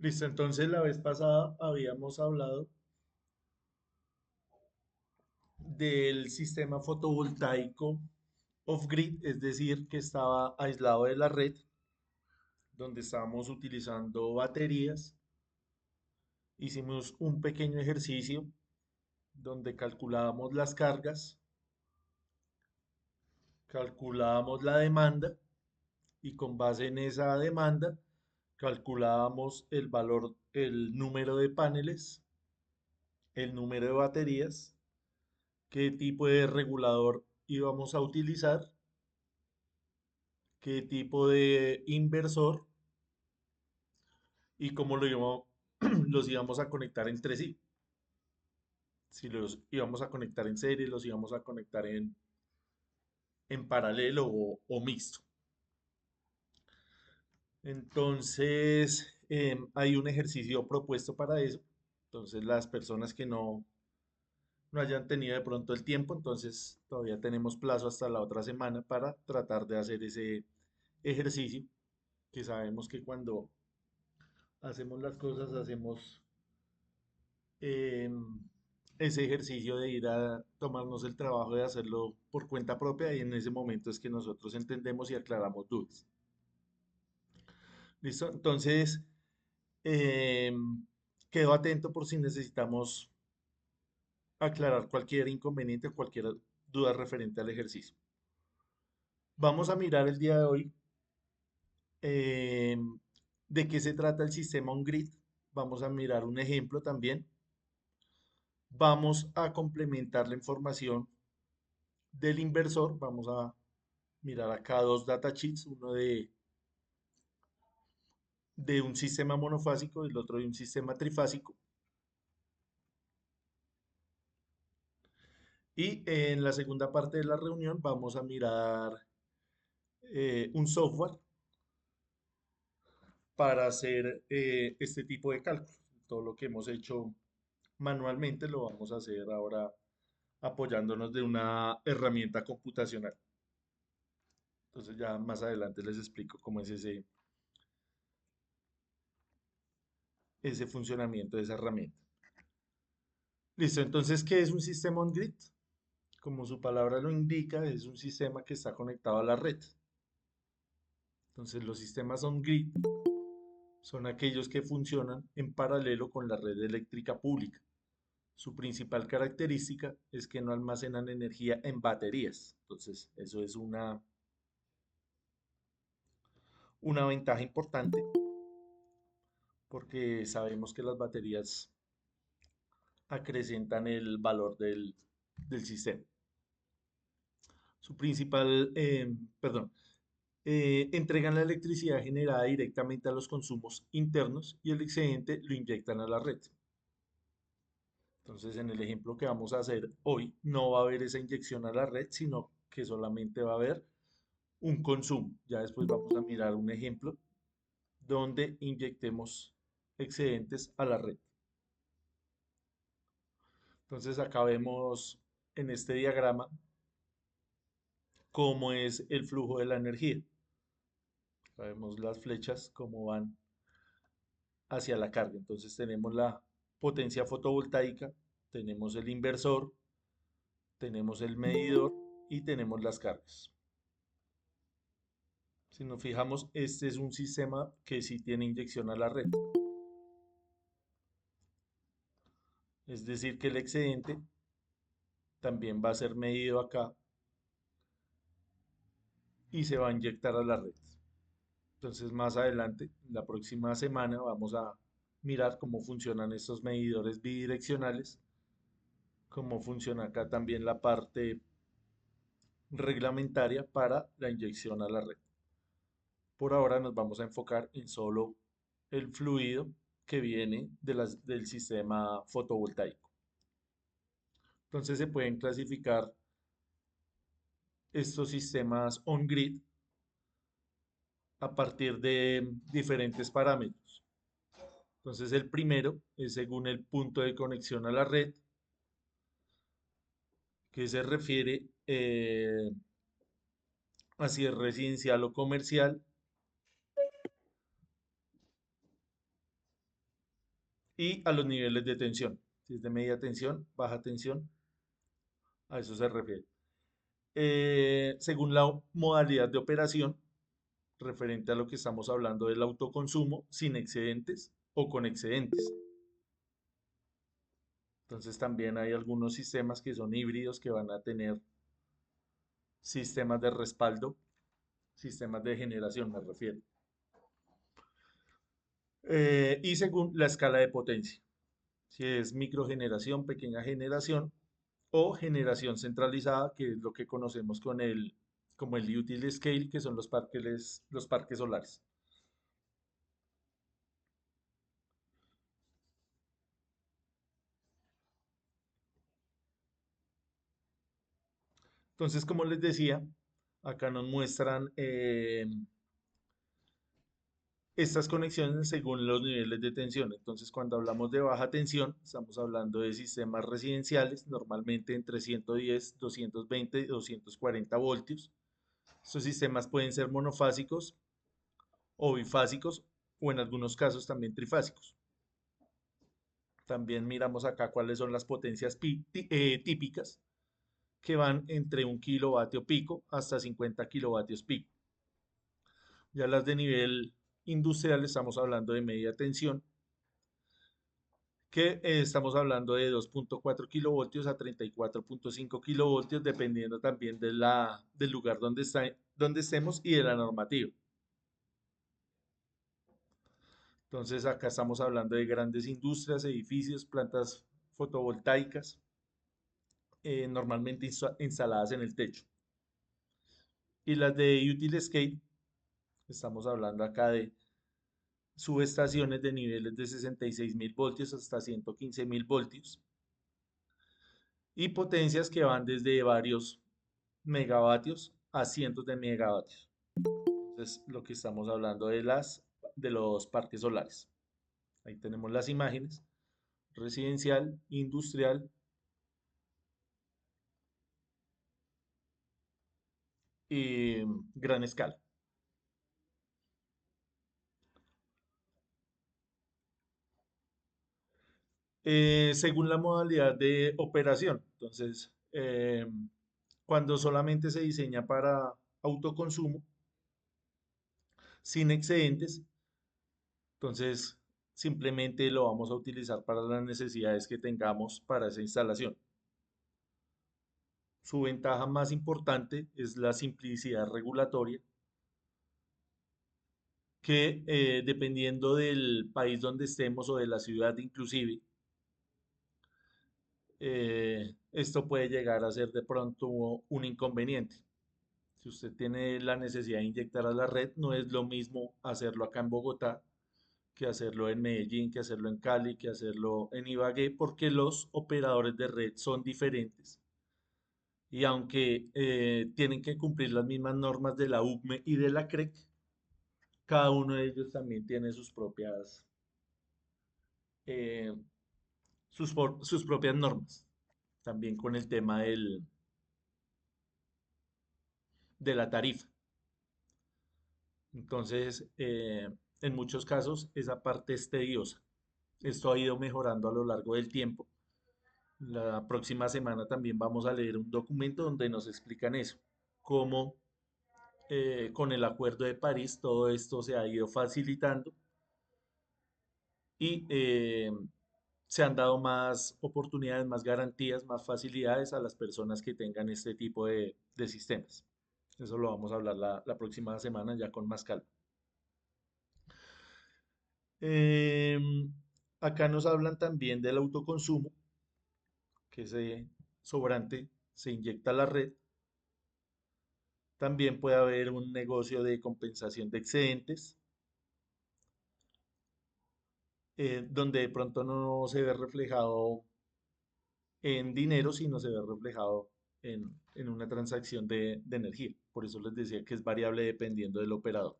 Listo, entonces la vez pasada habíamos hablado del sistema fotovoltaico off-grid, es decir, que estaba aislado de la red, donde estábamos utilizando baterías. Hicimos un pequeño ejercicio donde calculábamos las cargas, calculábamos la demanda y con base en esa demanda calculábamos el valor, el número de paneles, el número de baterías, qué tipo de regulador íbamos a utilizar, qué tipo de inversor y cómo los íbamos a conectar entre sí. Si los íbamos a conectar en serie, los íbamos a conectar en paralelo o mixto. Entonces, hay un ejercicio propuesto para eso. Entonces, las personas que no hayan tenido de pronto el tiempo, entonces todavía tenemos plazo hasta la otra semana para tratar de hacer ese ejercicio, que sabemos que cuando hacemos las cosas, hacemos eh, ese ejercicio de ir a tomarnos el trabajo de hacerlo por cuenta propia y en ese momento es que nosotros entendemos y aclaramos dudas. ¿Listo? Entonces, eh, quedo atento por si necesitamos aclarar cualquier inconveniente o cualquier duda referente al ejercicio. Vamos a mirar el día de hoy eh, de qué se trata el sistema on-grid. Vamos a mirar un ejemplo también. Vamos a complementar la información del inversor. Vamos a mirar acá dos datasheets, uno de un sistema monofásico y el otro de un sistema trifásico. Y en la segunda parte de la reunión vamos a mirar un software para hacer este tipo de cálculos. Todo lo que hemos hecho manualmente lo vamos a hacer ahora apoyándonos de una herramienta computacional. Entonces ya más adelante les explico cómo es ese funcionamiento de esa herramienta. Listo, entonces, ¿qué es un sistema on-grid? Como su palabra lo indica, es un sistema que está conectado a la red. Entonces, los sistemas on-grid son aquellos que funcionan en paralelo con la red eléctrica pública. Su principal característica es que no almacenan energía en baterías. Entonces, eso es una ventaja importante porque sabemos que las baterías acrecentan el valor del sistema. Su principal, perdón, entregan la electricidad generada directamente a los consumos internos y el excedente lo inyectan a la red. Entonces, en el ejemplo que vamos a hacer hoy, no va a haber esa inyección a la red, sino que solamente va a haber un consumo. Ya después vamos a mirar un ejemplo donde inyectemos excedentes a la red. Entonces, acá vemos en este diagrama cómo es el flujo de la energía. Vemos las flechas, cómo van hacia la carga. Entonces tenemos la potencia fotovoltaica, tenemos el inversor, tenemos el medidor y tenemos las cargas. Si nos fijamos, este es un sistema que sí tiene inyección a la red. Es decir, que el excedente también va a ser medido acá y se va a inyectar a la red. Entonces, más adelante, la próxima semana, vamos a mirar cómo funcionan estos medidores bidireccionales, cómo funciona acá también la parte reglamentaria para la inyección a la red. Por ahora nos vamos a enfocar en solo el fluido que viene del sistema fotovoltaico. Entonces se pueden clasificar estos sistemas on-grid a partir de diferentes parámetros. Entonces el primero es según el punto de conexión a la red, que se refiere a si es residencial o comercial. y a los niveles de tensión. Si es de media tensión, baja tensión, a eso se refiere. Según la modalidad de operación, referente a lo que estamos hablando del autoconsumo, sin excedentes o con excedentes. Entonces también hay algunos sistemas que son híbridos que van a tener sistemas de respaldo, sistemas de generación, me refiero. Y según la escala de potencia, si es microgeneración, pequeña generación o generación centralizada, que es lo que conocemos como el utility scale, que son los parques solares. Entonces, como les decía, acá nos muestran estas conexiones según los niveles de tensión. Entonces, cuando hablamos de baja tensión, estamos hablando de sistemas residenciales, normalmente entre 110, 220 y 240 voltios. Estos sistemas pueden ser monofásicos o bifásicos o en algunos casos también trifásicos. También miramos acá cuáles son las potencias típicas que van entre un kilovatio pico hasta 50 kilovatios pico. Ya las de nivel industrial estamos hablando de media tensión, que estamos hablando de 2.4 kilovoltios a 34.5 kilovoltios, dependiendo también del lugar donde estemos y de la normativa. Entonces acá estamos hablando de grandes industrias, edificios, plantas fotovoltaicas, normalmente instaladas en el techo. Y las de utility scale, estamos hablando acá de subestaciones de niveles de 66.000 voltios hasta 115.000 voltios y potencias que van desde varios megavatios a cientos de megavatios. Entonces, lo que estamos hablando de los parques solares. Ahí tenemos las imágenes, residencial, industrial y gran escala. Según la modalidad de operación. Entonces, cuando solamente se diseña para autoconsumo, sin excedentes, entonces simplemente lo vamos a utilizar para las necesidades que tengamos para esa instalación. Su ventaja más importante es la simplicidad regulatoria, que dependiendo del país donde estemos o de la ciudad inclusive, esto puede llegar a ser de pronto un inconveniente. Si usted tiene la necesidad de inyectar a la red, no es lo mismo hacerlo acá en Bogotá que hacerlo en Medellín, que hacerlo en Cali, que hacerlo en Ibagué, porque los operadores de red son diferentes. Y aunque tienen que cumplir las mismas normas de la UCME y de la CREC, cada uno de ellos también tiene eh, sus propias normas. También con el tema de la tarifa. Entonces, en muchos casos, esa parte es tediosa. Esto ha ido mejorando a lo largo del tiempo. La próxima semana también vamos a leer un documento donde nos explican eso, cómo con el Acuerdo de París todo esto se ha ido facilitando y se han dado más oportunidades, más garantías, más facilidades a las personas que tengan este tipo de sistemas. Eso lo vamos a hablar la próxima semana ya con más calma. Em, Acá nos hablan también del autoconsumo, que ese sobrante se inyecta a la red. También puede haber un negocio de compensación de excedentes, donde de pronto no se ve reflejado en dinero, sino se ve reflejado en una transacción de energía. Por eso les decía que es variable dependiendo del operador.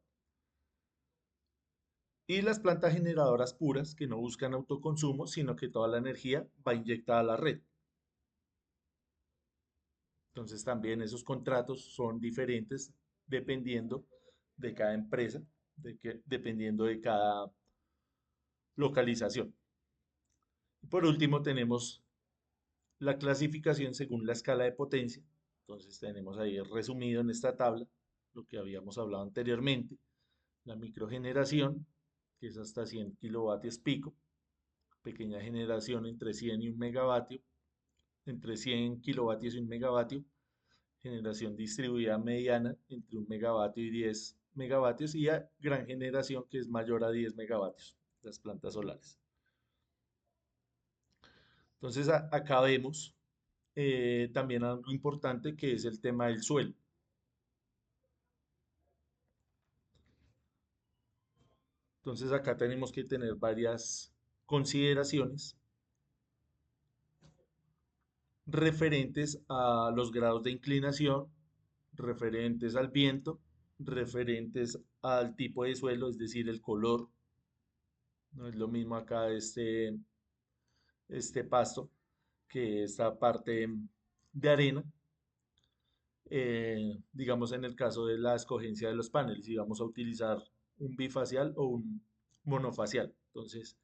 Y las plantas generadoras puras, que no buscan autoconsumo, sino que toda la energía va inyectada a la red. Entonces también esos contratos son diferentes dependiendo de cada empresa, dependiendo de cada localización. Por último, tenemos la clasificación según la escala de potencia. Entonces tenemos ahí resumido en esta tabla lo que habíamos hablado anteriormente. La microgeneración, que es hasta 100 kilovatios pico. Pequeña generación entre 100 y 1 megavatio. Entre 100 kilovatios y 1 megavatio. Generación distribuida mediana entre 1 megavatio y 10 megavatios. Y a gran generación que es mayor a 10 megavatios. Las plantas solares. Entonces acá vemos también algo importante que es el tema del suelo. Entonces acá tenemos que tener varias consideraciones referentes a los grados de inclinación, referentes al viento, referentes al tipo de suelo, es decir, el color. No es lo mismo acá este pasto que esta parte de arena. Digamos en el caso de la escogencia de los paneles, si vamos a utilizar un bifacial o un monofacial. Entonces,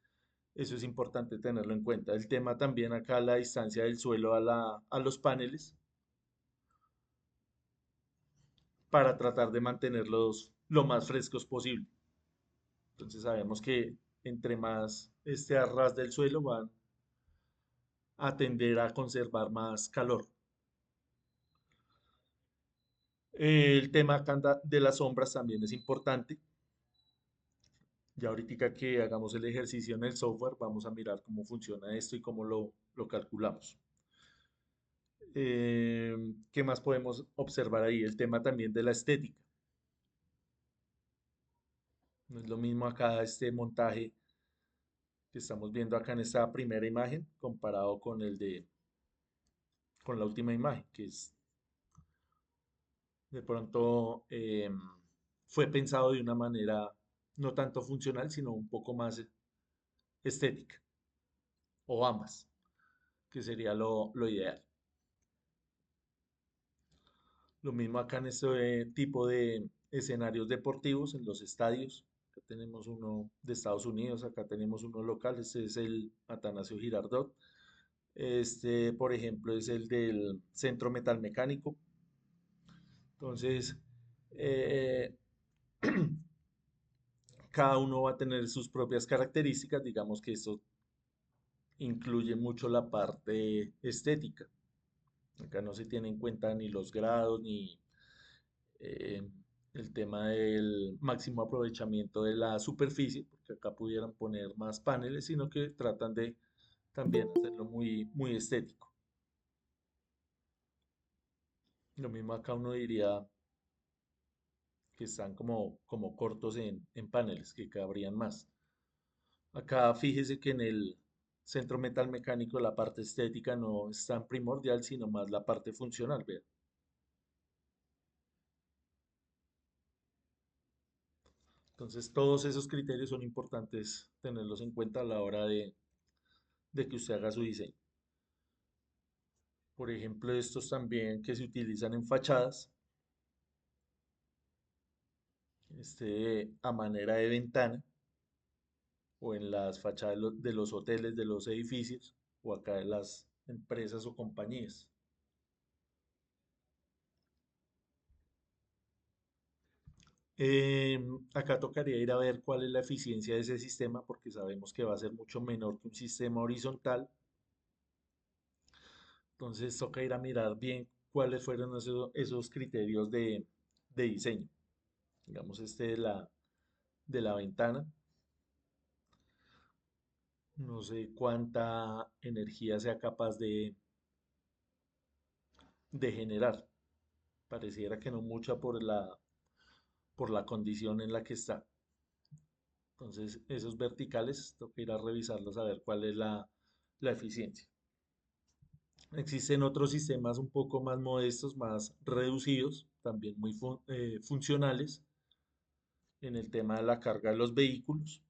eso es importante tenerlo en cuenta. El tema también acá, la distancia del suelo a los paneles para tratar de mantenerlos lo más frescos posible. Entonces, sabemos que entre más esté a ras del suelo van a tender a conservar más calor. El tema acá de las sombras también es importante. Ya ahorita que hagamos el ejercicio en el software, vamos a mirar cómo funciona esto y cómo lo calculamos. Eh, ¿Qué más podemos observar ahí? El tema también de la estética. No es lo mismo acá este montaje que estamos viendo acá en esta primera imagen comparado con con la última imagen, que es de pronto fue pensado de una manera no tanto funcional, sino un poco más estética, o ambas, que sería lo ideal. Lo mismo acá en este tipo de escenarios deportivos, en los estadios. Acá tenemos uno de Estados Unidos, acá tenemos uno local, este es el Atanasio Girardot. Este, por ejemplo, es el del Centro Metalmecánico. Entonces, eh, cada uno va a tener sus propias características. Digamos que esto incluye mucho la parte estética. Acá no se tiene en cuenta ni los grados ni eh, el tema del máximo aprovechamiento de la superficie, porque acá pudieran poner más paneles, sino que tratan de también hacerlo muy estético. Lo mismo acá uno diría que están como cortos en paneles, que cabrían más. Acá fíjese que en el centro metal mecánico la parte estética no es tan primordial, sino más la parte funcional, ¿vea? Entonces todos esos criterios son importantes tenerlos en cuenta a la hora de que usted haga su diseño. Por ejemplo, estos también que se utilizan en fachadas, este a manera de ventana o en las fachadas de los hoteles, de los edificios o acá de las empresas o compañías. Acá tocaría ir a ver cuál es la eficiencia de ese sistema porque sabemos que va a ser mucho menor que un sistema horizontal. Entonces toca ir a mirar bien cuáles fueron esos criterios de diseño. Digamos este de la ventana. No sé cuánta energía sea capaz de generar. Pareciera que no mucha por la condición en la que está. Entonces, esos verticales, toca ir a revisarlos a ver cuál es la eficiencia. Existen otros sistemas un poco más modestos, más reducidos, también muy funcionales en el tema de la carga de los vehículos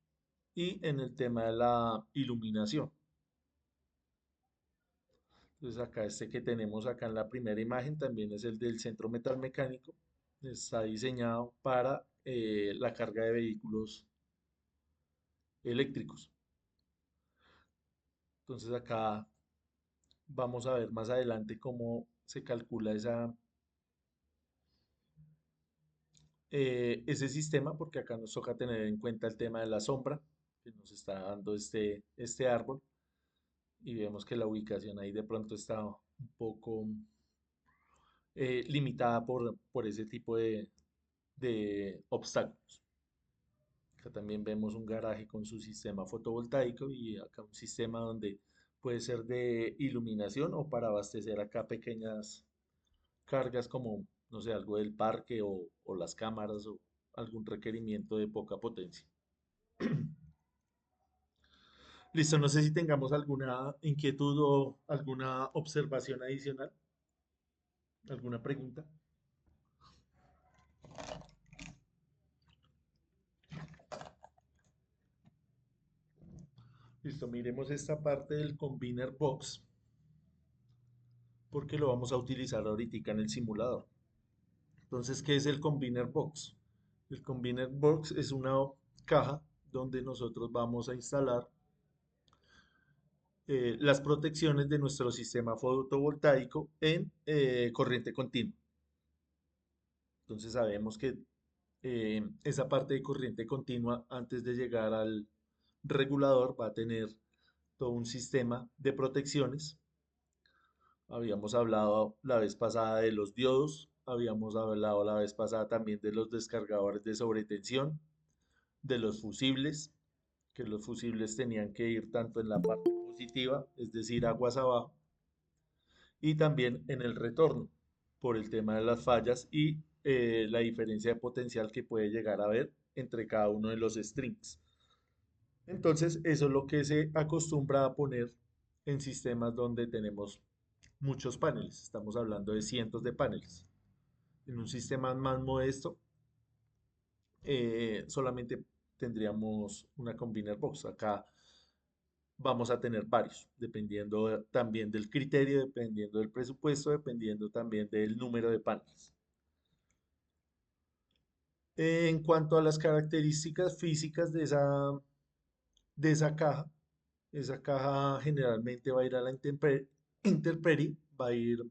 y en el tema de la iluminación. Entonces acá este que tenemos acá en la primera imagen también es el del centro metalmecánico. Está diseñado para la carga de vehículos eléctricos. Entonces acá vamos a ver más adelante cómo se calcula ese sistema, porque acá nos toca tener en cuenta el tema de la sombra que nos está dando este árbol, y vemos que la ubicación ahí de pronto está un poco limitada por ese tipo de obstáculos. Acá también vemos un garaje con su sistema fotovoltaico y acá un sistema donde puede ser de iluminación o para abastecer acá pequeñas cargas como, no sé, algo del parque o las cámaras o algún requerimiento de poca potencia. Listo, no sé si tengamos alguna inquietud o alguna observación adicional, alguna pregunta. Listo, miremos esta parte del Combiner Box porque lo vamos a utilizar ahorita en el simulador. Entonces, ¿qué es el Combiner Box? El Combiner Box es una caja donde nosotros vamos a instalar las protecciones de nuestro sistema fotovoltaico en corriente continua. Entonces sabemos que esa parte de corriente continua antes de llegar al regulador va a tener todo un sistema de protecciones. Habíamos hablado la vez pasada de los diodos, habíamos hablado la vez pasada también de los descargadores de sobretensión, de los fusibles, que los fusibles tenían que ir tanto en la parte positiva, es decir, aguas abajo, y también en el retorno, por el tema de las fallas y la diferencia de potencial que puede llegar a haber entre cada uno de los strings. Entonces, eso es lo que se acostumbra a poner en sistemas donde tenemos muchos paneles. Estamos hablando de cientos de paneles. En un sistema más modesto, solamente tendríamos una combiner box. Acá vamos a tener varios, dependiendo también del criterio, dependiendo del presupuesto, dependiendo también del número de paneles. En cuanto a las características físicas esa caja generalmente va a ir a la intemperie, va a ir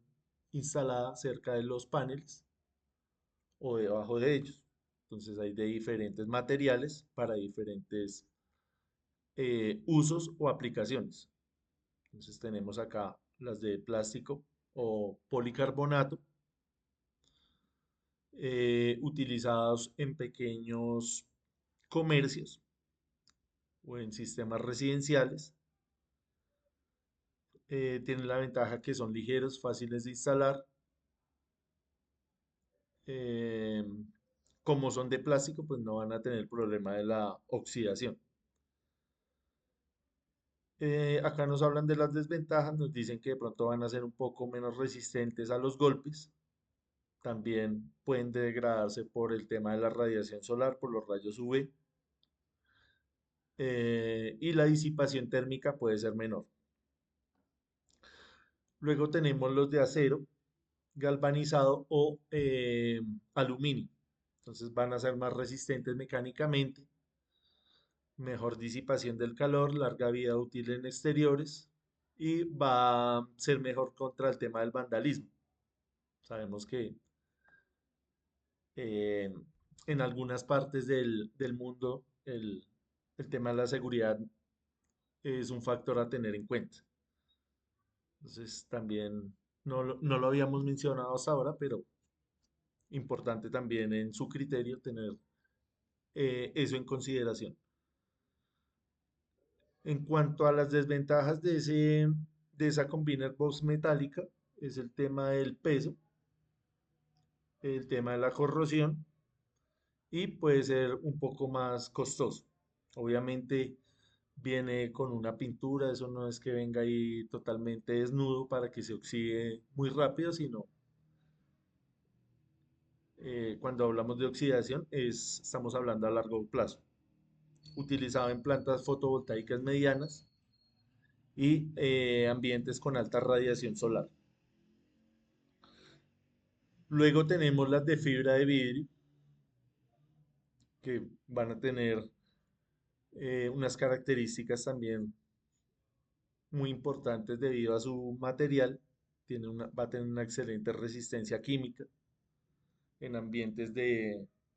instalada cerca de los paneles o debajo de ellos. Entonces hay de diferentes materiales para diferentes usos o aplicaciones. Entonces tenemos acá las de plástico o policarbonato, utilizados en pequeños comercios o en sistemas residenciales. Tienen la ventaja que son ligeros, fáciles de instalar. eh, Como son de plástico, pues no van a tener problema de la oxidación. Acá nos hablan de las desventajas, nos dicen que de pronto van a ser un poco menos resistentes a los golpes. También pueden degradarse por el tema de la radiación solar, por los rayos UV. Y la disipación térmica puede ser menor. Luego tenemos los de acero galvanizado o aluminio. Entonces van a ser más resistentes mecánicamente, mejor disipación del calor, larga vida útil en exteriores y va a ser mejor contra el tema del vandalismo. Sabemos que eh, en algunas partes del mundo el tema de la seguridad es un factor a tener en cuenta. Entonces también no lo habíamos mencionado hasta ahora, pero importante también en su criterio tener eso en consideración. En cuanto a las desventajas de esa combiner box metálica, es el tema del peso, el tema de la corrosión y puede ser un poco más costoso. Obviamente viene con una pintura, eso no es que venga ahí totalmente desnudo para que se oxide muy rápido, sino cuando hablamos de oxidación estamos hablando a largo plazo. Utilizado en plantas fotovoltaicas medianas y ambientes con alta radiación solar. Luego tenemos las de fibra de vidrio, que van a tener unas características también muy importantes debido a su material. Va a tener una excelente resistencia química en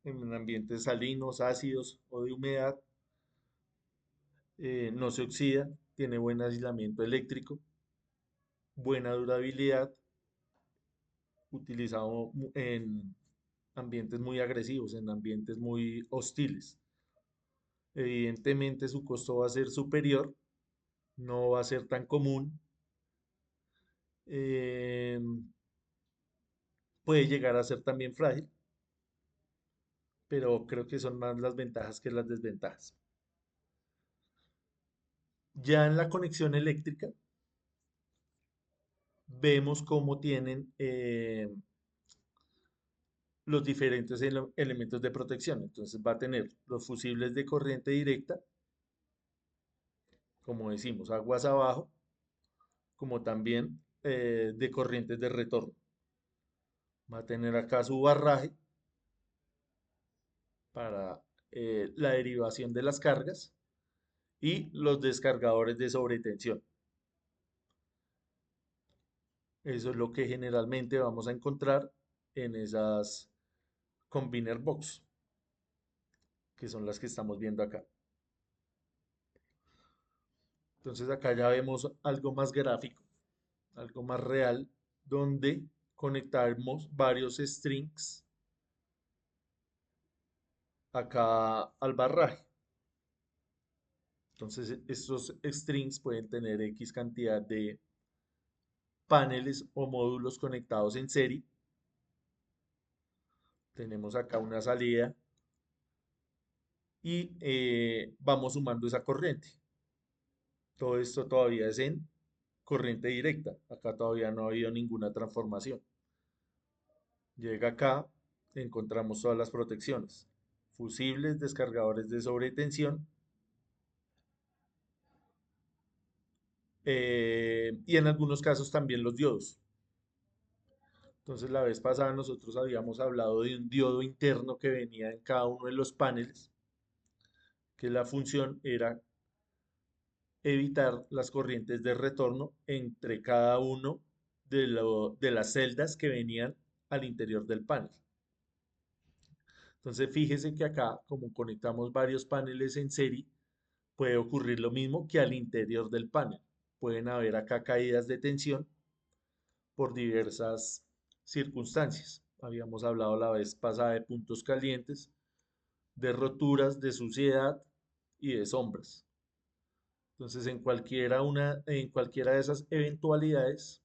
en ambientes salinos, ácidos o de humedad. No se oxida, tiene buen aislamiento eléctrico, buena durabilidad, utilizado en ambientes muy agresivos, en ambientes muy hostiles. Evidentemente su costo va a ser superior, no va a ser tan común. eh, Puede llegar a ser también frágil, pero creo que son más las ventajas que las desventajas. Ya en la conexión eléctrica vemos cómo tienen los diferentes elementos de protección. Entonces va a tener los fusibles de corriente directa, como decimos, aguas abajo, como también de corrientes de retorno. Va a tener acá su barraje para la derivación de las cargas y los descargadores de sobretensión. Eso es lo que generalmente vamos a encontrar en esas combiner box, que son las que estamos viendo acá. Entonces acá ya vemos algo más gráfico, algo más real, donde conectamos varios strings acá al barraje. Entonces estos strings pueden tener X cantidad de paneles o módulos conectados en serie. Tenemos acá una salida y vamos sumando esa corriente. Todo esto todavía es en corriente directa. Acá todavía no ha habido ninguna transformación. Llega acá, encontramos todas las protecciones. Fusibles, descargadores de sobretensión y en algunos casos también los diodos. Entonces la vez pasada nosotros habíamos hablado de un diodo interno que venía en cada uno de los paneles, que la función era evitar las corrientes de retorno entre cada uno de las celdas que venían al interior del panel. Entonces fíjese que acá, como conectamos varios paneles en serie, puede ocurrir lo mismo que al interior del panel. Pueden haber acá caídas de tensión por diversas circunstancias. Habíamos hablado la vez pasada de puntos calientes, de roturas, de suciedad y de sombras. Entonces, en cualquiera de esas eventualidades,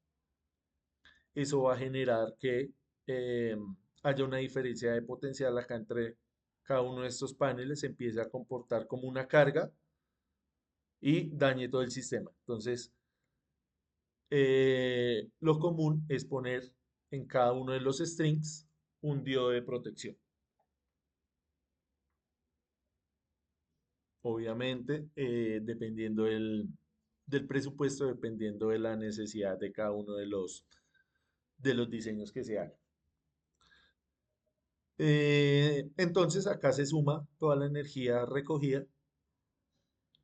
eso va a generar que eh, haya una diferencia de potencial acá entre cada uno de estos paneles, se empiece a comportar como una carga y dañe todo el sistema. Entonces, lo común es poner en cada uno de los strings un diodo de protección. Obviamente, dependiendo del presupuesto, dependiendo de la necesidad de cada uno de los diseños que se hagan. Entonces, acá se suma toda la energía recogida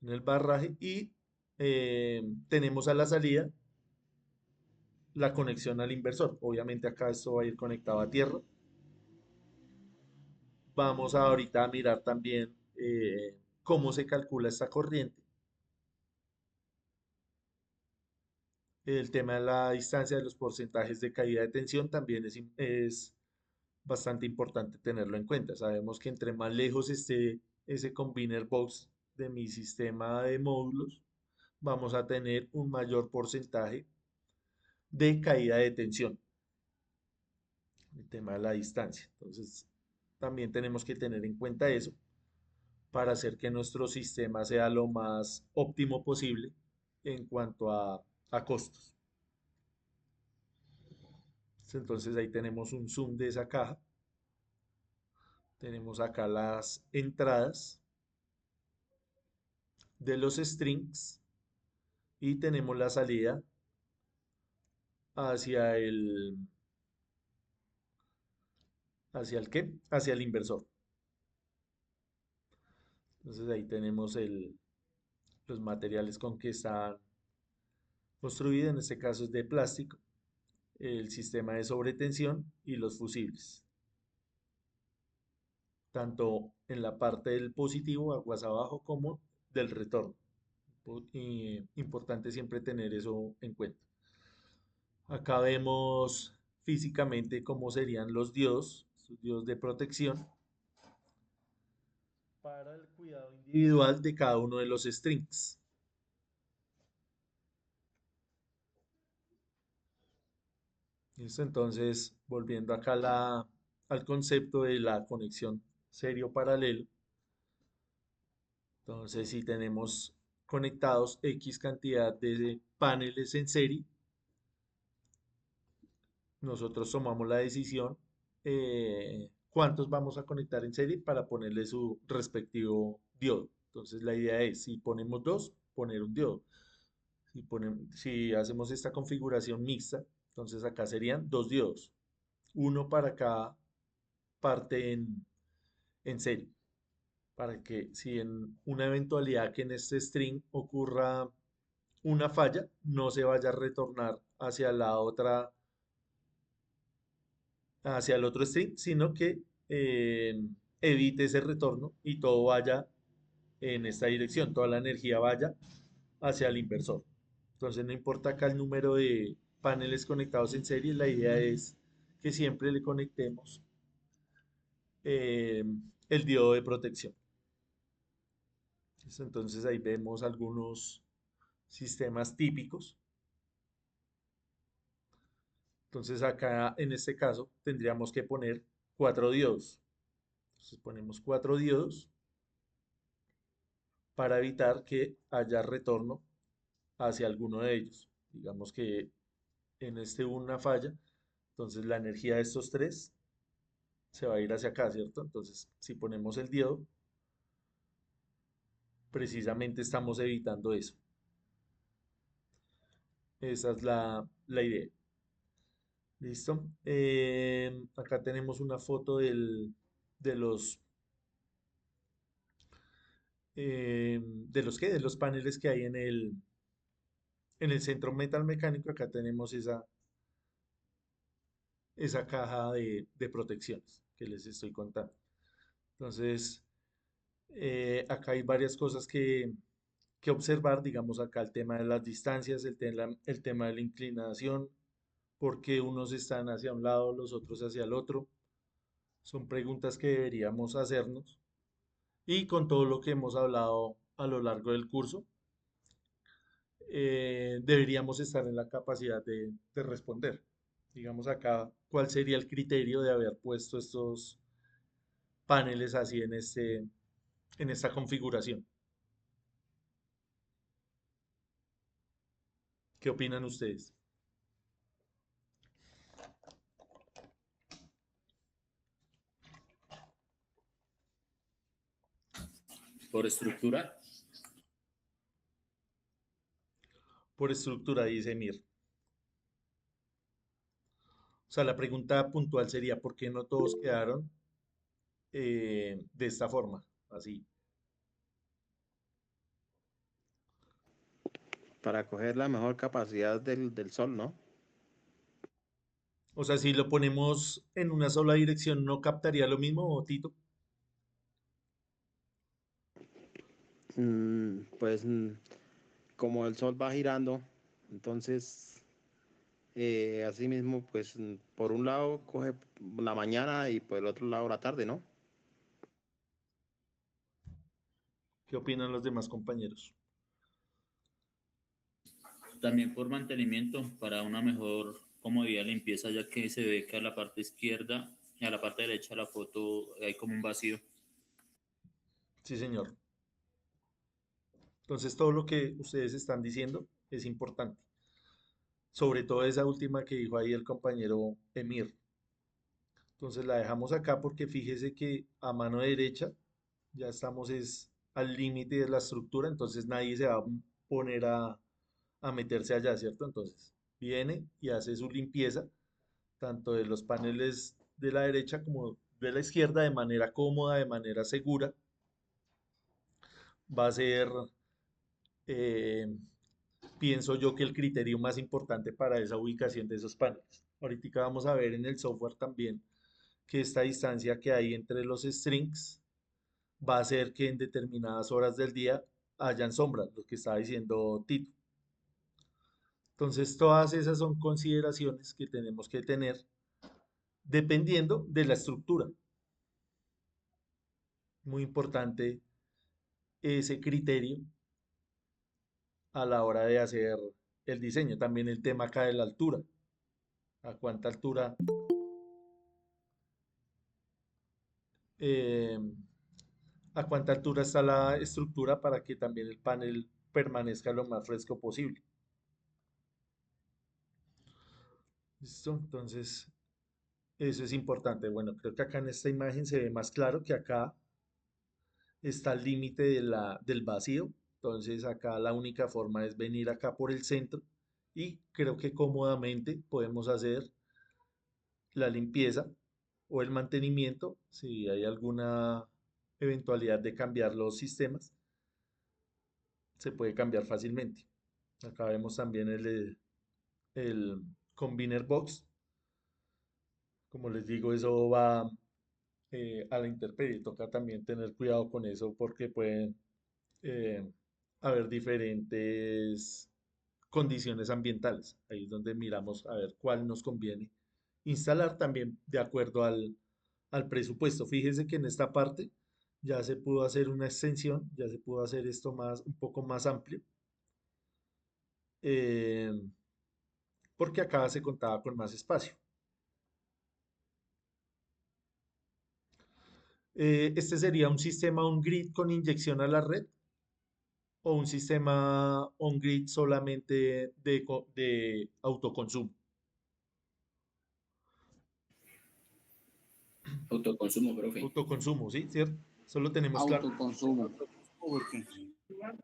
en el barraje y tenemos a la salida la conexión al inversor. Obviamente acá esto va a ir conectado a tierra. Vamos ahorita a mirar también cómo se calcula esta corriente. El tema de la distancia de los porcentajes de caída de tensión también es bastante importante tenerlo en cuenta. Sabemos que entre más lejos esté ese combiner box de mi sistema de módulos, vamos a tener un mayor porcentaje de caída de tensión. El tema de la distancia. Entonces, también tenemos que tener en cuenta eso para hacer que nuestro sistema sea lo más óptimo posible en cuanto a costos. Entonces ahí tenemos un zoom de esa caja. Tenemos acá las entradas de los strings y tenemos la salida hacia ¿hacia el qué? Hacia el inversor. Entonces ahí tenemos los materiales con que están construida, en este caso es de plástico, el sistema de sobretensión y los fusibles, tanto en la parte del positivo, aguas abajo, como del retorno. Importante siempre tener eso en cuenta. Acá vemos físicamente cómo serían los diodos de protección para el cuidado individual de cada uno de los strings. ¿Listo? Entonces, volviendo acá al concepto de la conexión serio paralelo, entonces si tenemos conectados X cantidad de paneles en serie, nosotros tomamos la decisión cuántos vamos a conectar en serie para ponerle su respectivo diodo. Entonces la idea es, si ponemos dos, poner un diodo. Si hacemos esta configuración mixta, entonces acá serían dos diodos, uno para cada parte en serie, para que si en una eventualidad que en este string ocurra una falla, no se vaya a retornar hacia el otro string, sino que evite ese retorno y todo vaya en esta dirección, toda la energía vaya hacia el inversor. Entonces no importa acá el número de paneles conectados en serie, la idea es que siempre le conectemos eh, el diodo de protección. Entonces ahí vemos algunos sistemas típicos. Entonces acá en este caso tendríamos que poner cuatro diodos. Entonces ponemos cuatro diodos para evitar que haya retorno hacia alguno de ellos. Digamos que en este hubo una falla, entonces la energía de estos tres se va a ir hacia acá, ¿cierto? Entonces si ponemos el diodo, precisamente estamos evitando eso. Esa es la idea. ¿Listo? Acá tenemos una foto de los ¿qué? De los paneles que hay en el centro metal mecánico. Acá tenemos esa caja de protecciones que les estoy contando. Entonces, acá hay varias cosas que observar, digamos acá el tema de las distancias, el tema de la inclinación, porque unos están hacia un lado, los otros hacia el otro. Son preguntas que deberíamos hacernos y con todo lo que hemos hablado a lo largo del curso, deberíamos estar en la capacidad de responder. Digamos acá, ¿cuál sería el criterio de haber puesto estos paneles así en esta configuración? ¿Qué opinan ustedes? Por estructura, Por estructura, dice Mir. O sea, la pregunta puntual sería, ¿por qué no todos quedaron de esta forma? Así. para coger la mejor capacidad del sol, ¿no? O sea, si lo ponemos en una sola dirección, ¿no captaría lo mismo, Tito? Pues como el sol va girando, entonces así mismo, pues por un lado coge la mañana y por el otro lado la tarde, ¿no? ¿Qué opinan los demás compañeros? también por mantenimiento, para una mejor comodidad de limpieza, ya que se ve que a la parte izquierda y a la parte derecha de la foto hay como un vacío. Sí, señor. Entonces, todo lo que ustedes están diciendo es importante. Sobre todo esa última que dijo ahí el compañero Emir. Entonces la dejamos acá porque fíjese que a mano derecha ya estamos al límite de la estructura, entonces nadie se va a poner a meterse allá, ¿cierto? Entonces viene y hace su limpieza, tanto de los paneles de la derecha como de la izquierda, de manera cómoda, de manera segura. Va a ser, eh, pienso yo que el criterio más importante para esa ubicación de esos paneles. Ahorita vamos a ver en el software también que esta distancia que hay entre los strings va a hacer que en determinadas horas del día hayan sombras, lo que estaba diciendo Tito. Entonces, todas esas son consideraciones que tenemos que tener dependiendo de la estructura. Muy importante ese criterio a la hora de hacer el diseño. También el tema acá de la altura. A cuánta altura, eh, a cuánta altura está la estructura para que también el panel permanezca lo más fresco posible. ¿Listo? Entonces, eso es importante. Bueno, creo que acá en esta imagen se ve más claro que acá está el límite del vacío. Entonces, acá la única forma es venir acá por el centro y creo que cómodamente podemos hacer la limpieza o el mantenimiento si hay alguna eventualidad de cambiar los sistemas, se puede cambiar fácilmente. Acá vemos también el Combiner Box. Como les digo, eso va a la intemperie. Toca también tener cuidado con eso porque pueden eh, haber diferentes condiciones ambientales. Ahí es donde miramos a ver cuál nos conviene instalar también de acuerdo al presupuesto. Fíjese que en esta parte ya se pudo hacer una extensión, ya se pudo hacer esto más, un poco más amplio, eh, porque acá se contaba con más espacio. Este sería un sistema on-grid con inyección a la red o un sistema on-grid solamente de autoconsumo. Autoconsumo, profe. Autoconsumo, ¿sí? ¿Cierto? Solo tenemos claro. Autoconsumo.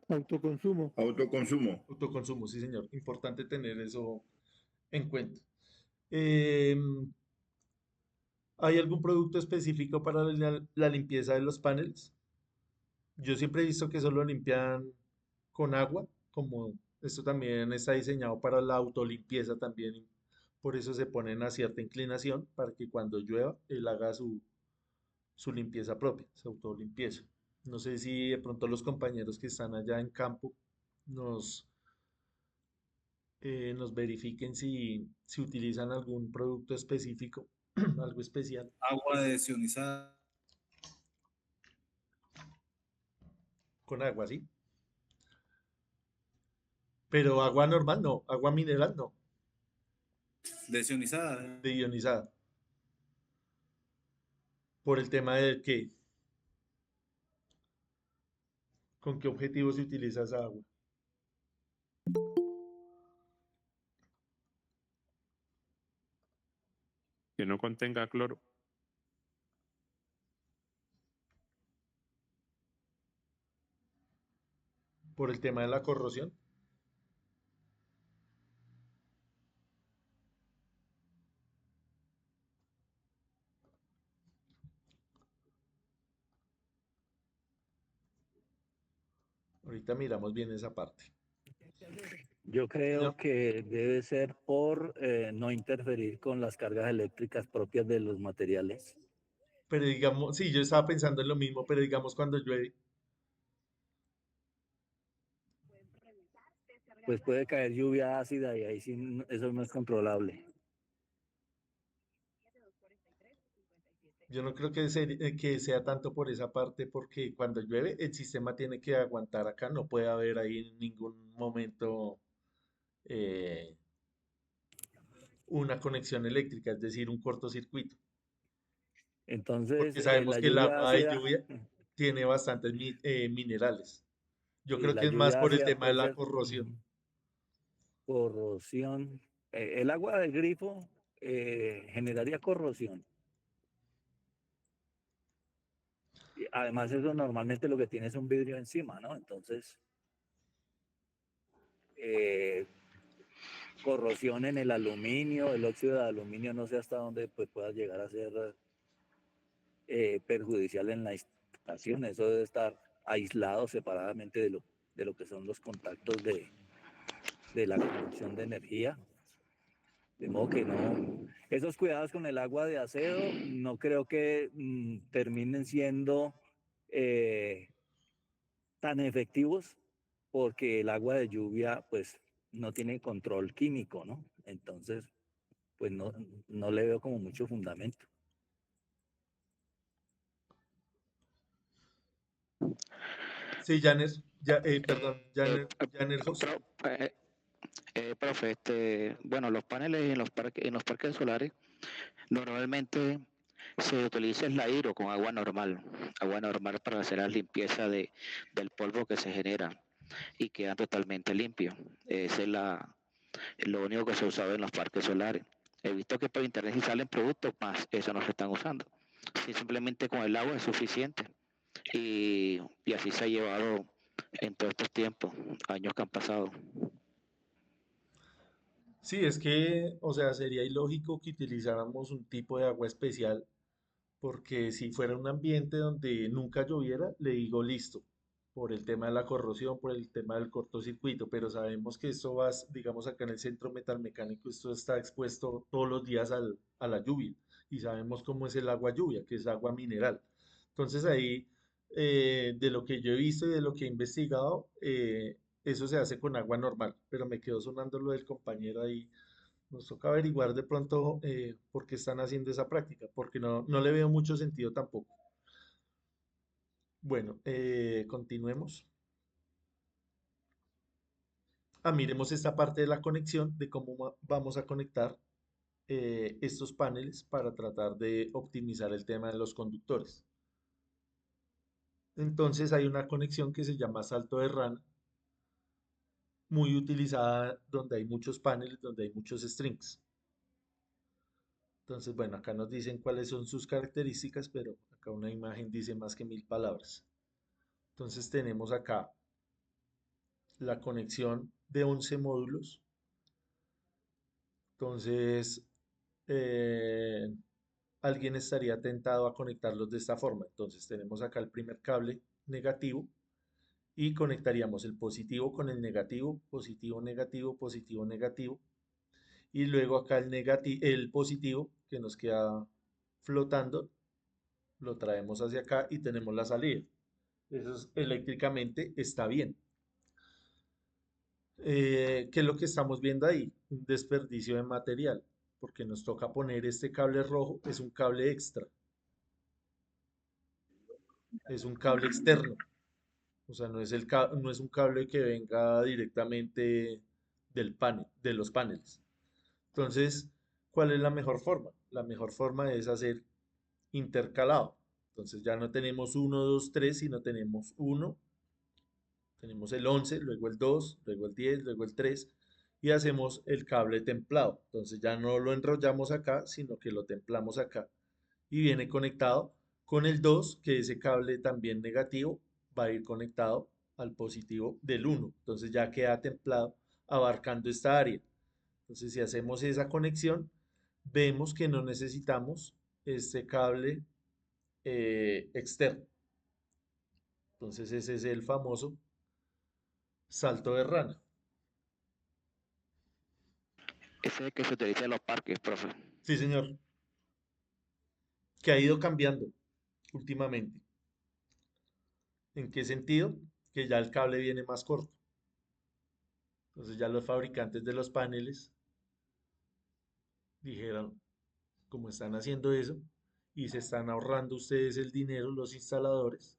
Autoconsumo. Autoconsumo. Autoconsumo, sí, señor. Importante tener eso en cuenta. Em, ¿Hay algún producto específico para la limpieza de los paneles? Yo siempre he visto que solo limpian con agua, como esto también está diseñado para la autolimpieza también, y por eso se ponen a cierta inclinación para que cuando llueva él haga su limpieza propia, su autolimpieza. No sé si de pronto los compañeros que están allá en campo nos, nos verifiquen si utilizan algún producto específico, algo especial. Agua desionizada. Con agua, ¿sí? Pero agua normal no, agua mineral no, Desionizada. de ionizada. Por el tema de que, ¿con qué objetivo se utiliza esa agua? Que no contenga cloro. Por el tema de la corrosión. Ahorita miramos bien esa parte. Yo creo Señor, que debe ser por no interferir con las cargas eléctricas propias de los materiales. pero digamos, sí, yo estaba pensando en lo mismo, pero digamos cuando llueve, Pues puede caer lluvia ácida y ahí sí eso no es controlable. yo no creo que sea tanto por esa parte, porque cuando llueve el sistema tiene que aguantar acá, no puede haber ahí en ningún momento eh, una conexión eléctrica, es decir, un cortocircuito, Entonces, porque sabemos la que el lluvia agua de ácida, lluvia tiene bastantes minerales. Yo y creo la que es más lluvia por el ácida tema de puede la ser corrosión. corrosión. El agua del grifo generaría corrosión. Y además, eso normalmente lo que tiene es un vidrio encima, ¿no? Entonces, eh, corrosión en el aluminio, el óxido de aluminio, no sé hasta dónde pues, pueda llegar a ser perjudicial en la instalación. Eso debe estar aislado separadamente de lo que son los contactos de la conducción de energía. De modo que no, esos cuidados con el agua de aseo no creo que terminen siendo eh, tan efectivos porque el agua de lluvia pues no tiene control químico, ¿no? Entonces, pues no le veo como mucho fundamento. Sí, Janer, ya, perdón, Eh, Janer José. pro- eh, profe, bueno, los paneles en los parques solares normalmente se utiliza el aire con agua normal para hacer la limpieza del polvo que se genera y quedan totalmente limpios. Esa es lo único que se usaba en los parques solares. He visto que por internet sí salen productos, más eso no se están usando. Sí, simplemente con el agua es suficiente. Y así se ha llevado en todos estos tiempos, años que han pasado. Sí, es que, o sea, sería ilógico que utilizáramos un tipo de agua especial, porque si fuera un ambiente donde nunca lloviera, le digo listo, por el tema de la corrosión, por el tema del cortocircuito, pero sabemos que esto va, digamos acá en el centro metalmecánico, esto está expuesto todos los días a la lluvia, y sabemos cómo es el agua lluvia, que es agua mineral. Entonces ahí, de lo que yo he visto y de lo que he investigado, eso se hace con agua normal, pero me quedó sonando lo del compañero ahí. Nos toca averiguar de pronto por qué están haciendo esa práctica, porque no le veo mucho sentido tampoco. Bueno, continuemos. Miremos esta parte de la conexión, de cómo vamos a conectar estos paneles para tratar de optimizar el tema de los conductores. Entonces hay una conexión que se llama salto de rana, muy utilizada donde hay muchos paneles, donde hay muchos strings. Entonces, bueno, acá nos dicen cuáles son sus características, pero acá una imagen dice más que 1000 palabras. Entonces tenemos acá la conexión de 11 módulos. Entonces, eh, alguien estaría tentado a conectarlos de esta forma. Entonces tenemos acá el primer cable negativo y conectaríamos el positivo con el negativo, positivo, negativo, positivo, negativo. Y luego acá el positivo que nos queda flotando, lo traemos hacia acá y tenemos la salida. Eléctricamente está bien. ¿Qué es lo que estamos viendo ahí? Un desperdicio de material, porque nos toca poner este cable rojo, es un cable extra, es un cable externo, o sea, no es un cable que venga directamente del panel, de los paneles. Entonces, ¿cuál es la mejor forma? La mejor forma es hacer intercalado. Entonces ya no tenemos uno, 2, 3, sino tenemos uno. Tenemos el 11, luego el 2, luego el 10, luego el 3 y hacemos el cable templado. Entonces ya no lo enrollamos acá, sino que lo templamos acá y viene conectado con el 2, que ese cable también negativo va a ir conectado al positivo del 1. Entonces ya queda templado abarcando esta área. Entonces si hacemos esa conexión, vemos que no necesitamos este cable externo. Entonces ese es el famoso salto de rana. Ese es el que se utiliza en los parques, profe. Sí, señor, que ha ido cambiando últimamente. ¿En qué sentido? Que ya el cable viene más corto. Entonces ya los fabricantes de los paneles dijeron, como están haciendo eso y se están ahorrando ustedes el dinero, los instaladores,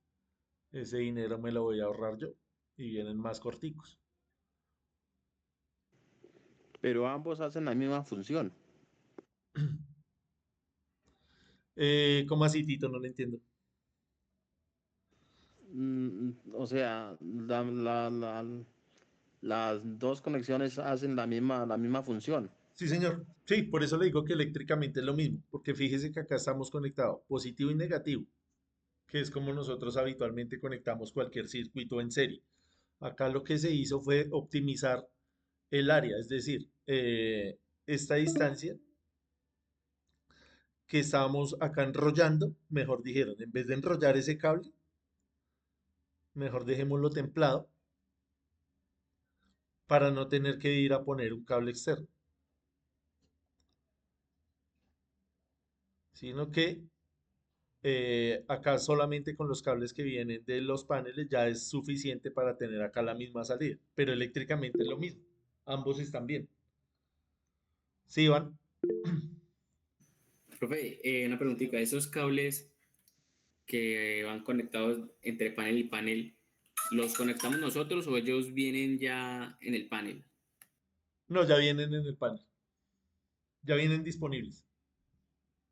ese dinero me lo voy a ahorrar yo y vienen más corticos. Pero ambos hacen la misma función. ¿Cómo así, Tito? No lo entiendo. O sea, las dos conexiones hacen la misma función. Sí, señor. Sí, por eso le digo que eléctricamente es lo mismo, porque fíjese que acá estamos conectados, positivo y negativo, que es como nosotros habitualmente conectamos cualquier circuito en serie. Acá lo que se hizo fue optimizar el área, es decir, esta distancia que estábamos acá enrollando, mejor dijeron, en vez de enrollar ese cable, mejor dejémoslo templado para no tener que ir a poner un cable externo, sino que acá solamente con los cables que vienen de los paneles ya es suficiente para tener acá la misma salida, pero eléctricamente es lo mismo, ambos están bien. ¿Sí, Iván? Profe, una preguntita, esos cables que van conectados entre panel y panel, ¿los conectamos nosotros o ellos vienen ya en el panel? No, ya vienen en el panel, ya vienen disponibles.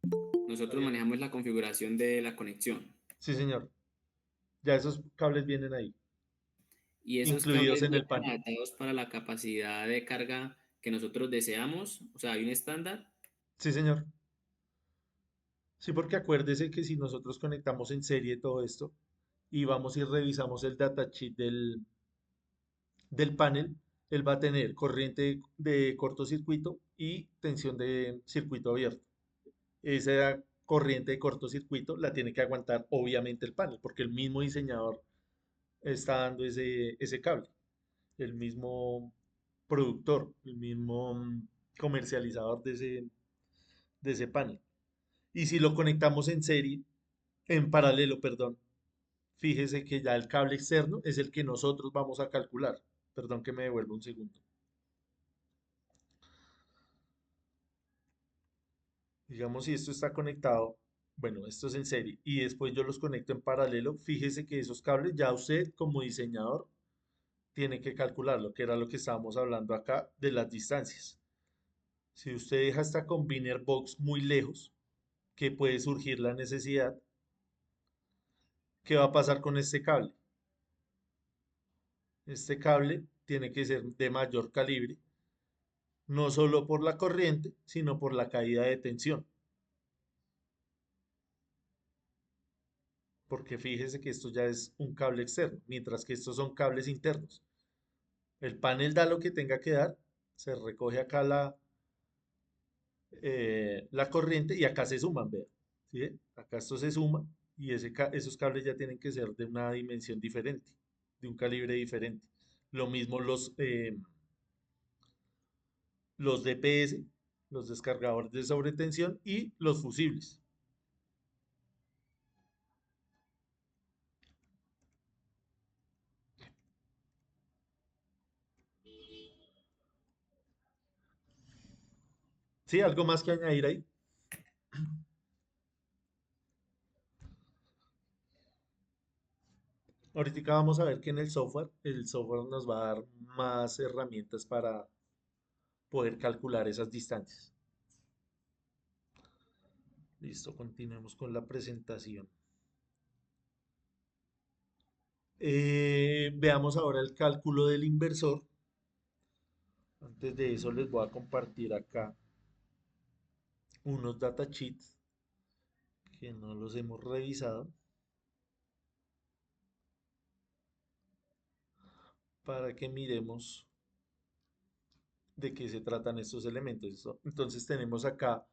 Ya Nosotros vienen. manejamos la configuración de la conexión Sí, señor, ya esos cables vienen ahí, y esos incluidos cables en el vienen panel. adaptados para la capacidad de carga que nosotros deseamos, o sea, hay un estándar. Sí, señor. Sí, porque acuérdese que si nosotros conectamos en serie todo esto y vamos y revisamos el datasheet del panel, él va a tener corriente de cortocircuito y tensión de circuito abierto. Esa corriente de cortocircuito la tiene que aguantar obviamente el panel, porque el mismo diseñador está dando ese cable, el mismo productor, el mismo comercializador de ese panel. Y si lo conectamos en serie, en paralelo, perdón, fíjese que ya el cable externo es el que nosotros vamos a calcular. Perdón que me devuelva un segundo. Digamos, si esto está conectado, bueno, esto es en serie, y después yo los conecto en paralelo, fíjese que esos cables ya usted como diseñador tiene que calcularlo, que era lo que estábamos hablando acá de las distancias. Si usted deja esta combiner box muy lejos, que puede surgir la necesidad, ¿qué va a pasar con este cable? Este cable tiene que ser de mayor calibre, no solo por la corriente, sino por la caída de tensión. Porque fíjese que esto ya es un cable externo, mientras que estos son cables internos. El panel da lo que tenga que dar, se recoge acá la corriente y acá se suman, vean. ¿Sí ve? Acá esto se suma y esos cables ya tienen que ser de una dimensión diferente, de un calibre diferente. Lo mismo los DPS, los descargadores de sobretensión y los fusibles. ¿Sí? ¿Algo más que añadir ahí? Ahorita vamos a ver que en el software nos va a dar más herramientas para poder calcular esas distancias. Listo, continuemos con la presentación. Veamos ahora el cálculo del inversor. Antes de eso les voy a compartir acá unos datasheets que no los hemos revisado para que miremos de qué se tratan estos elementos. Entonces tenemos acá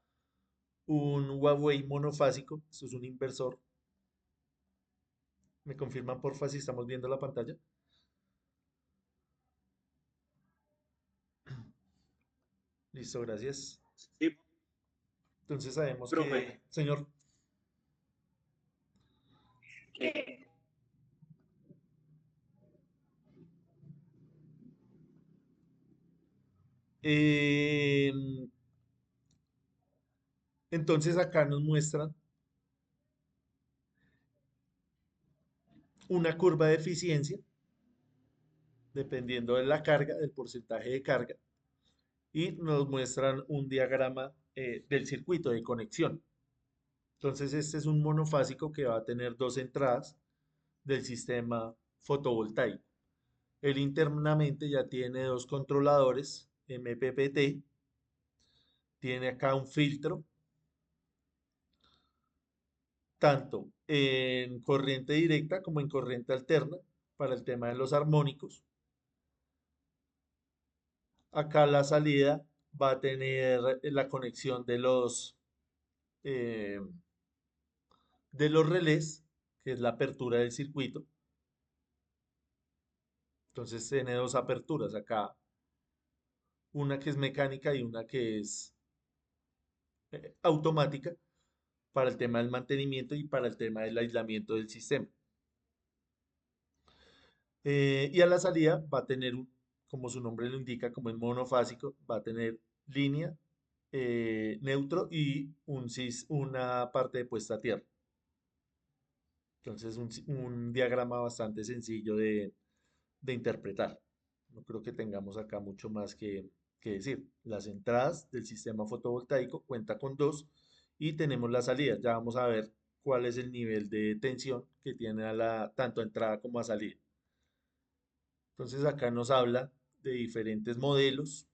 un Huawei monofásico, esto es un inversor. ¿Me confirman porfa si estamos viendo la pantalla? Listo, gracias. Sí, Entonces sabemos profe. que, señor, em, entonces acá nos muestran una curva de eficiencia dependiendo de la carga, del porcentaje de carga, y nos muestran un diagrama del circuito de conexión. Entonces este es un monofásico que va a tener dos entradas del sistema fotovoltaico. Él internamente ya tiene dos controladores MPPT, tiene acá un filtro, tanto en corriente directa como en corriente alterna, para el tema de los armónicos. Acá la salida va a tener la conexión eh, de los relés, que es la apertura del circuito. Entonces tiene dos aperturas acá, una que es mecánica y una que es automática para el tema del mantenimiento y para el tema del aislamiento del sistema. Y a la salida va a tener, como su nombre lo indica, como es monofásico, va a tener línea, neutro y una parte de puesta a tierra. Entonces, un diagrama bastante sencillo de interpretar. No creo que tengamos acá mucho más que decir. Las entradas del sistema fotovoltaico cuenta con dos y tenemos las salidas. Ya vamos a ver cuál es el nivel de tensión que tiene tanto a entrada como a salida. Entonces acá nos habla de diferentes modelos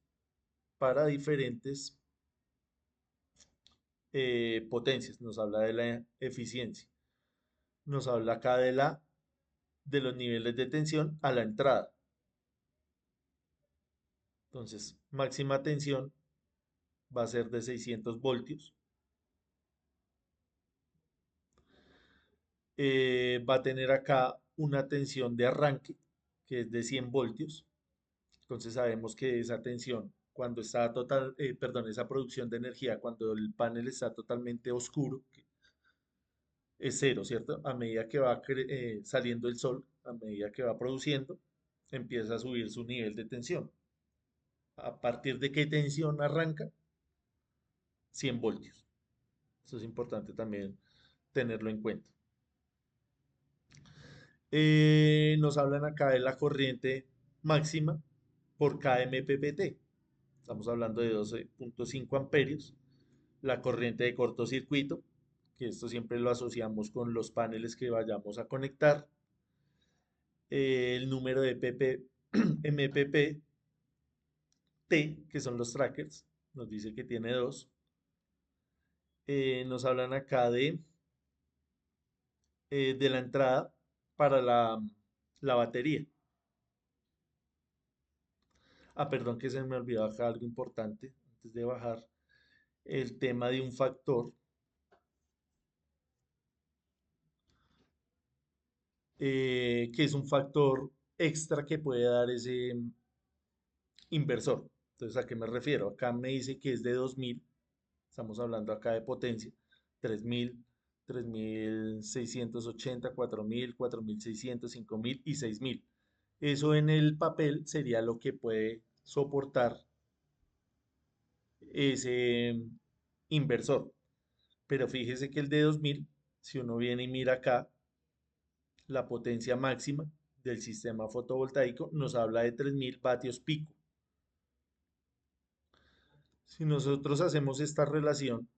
para diferentes potencias. Nos habla de la eficiencia. Nos habla acá de los niveles de tensión a la entrada. Entonces, máxima tensión va a ser de 600 voltios. Va a tener acá una tensión de arranque que es de 100 voltios. Entonces sabemos que esa tensión, cuando está perdón, esa producción de energía, cuando el panel está totalmente oscuro, es cero, ¿cierto? A medida que va saliendo el sol, a medida que va produciendo, empieza a subir su nivel de tensión. ¿A partir de qué tensión arranca? 100 voltios. Eso es importante también tenerlo en cuenta. Nos hablan acá de la corriente máxima por cada MPPT. Estamos hablando de 12.5 amperios. La corriente de cortocircuito, que esto siempre lo asociamos con los paneles que vayamos a conectar. El número de MPPT, que son los trackers, nos dice que tiene dos. Nos hablan acá de la entrada para la batería. Perdón que se me olvidó acá algo importante antes de bajar. El tema de un factor que es un factor extra que puede dar ese inversor. Entonces, ¿a qué me refiero? Acá me dice que es de 2000, estamos hablando acá de potencia, 3000, 3680, 4000, 4600, 5000 y 6000. Eso en el papel sería lo que puede soportar ese inversor. Pero fíjese que el de 2000, si uno viene y mira acá, la potencia máxima del sistema fotovoltaico nos habla de 3000 vatios pico. Si nosotros hacemos esta relación,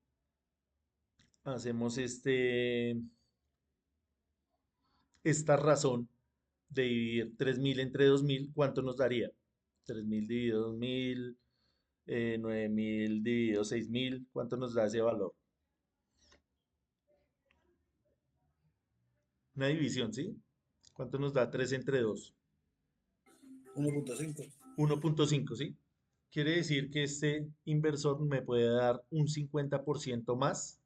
hacemos esta razón de dividir 3000 entre 2000, ¿cuánto nos daría? 3000 dividido 2000, 9000 dividido 6000, ¿cuánto nos da ese valor? Una división, ¿sí? ¿Cuánto nos da 3 entre 2? 1.5. 1.5, ¿sí? Quiere decir que este inversor me puede dar un 50% más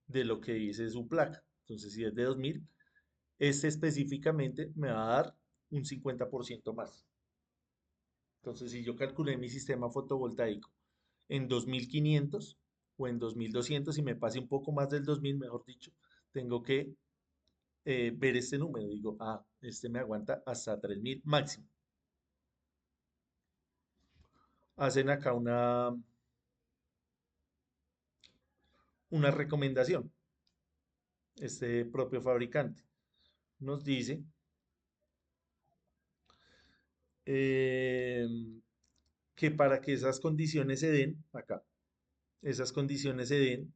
de lo que dice su placa. Entonces, si es de 2000, este específicamente me va a dar un 50% más. Entonces, si yo calculé mi sistema fotovoltaico en 2500 o en 2200 y me pase un poco más del 2000, mejor dicho, tengo que ver este número. Digo, este me aguanta hasta 3000 máximo. Hacen acá una recomendación. Este propio fabricante nos dice eh, que para que esas condiciones se den, acá, esas condiciones se den,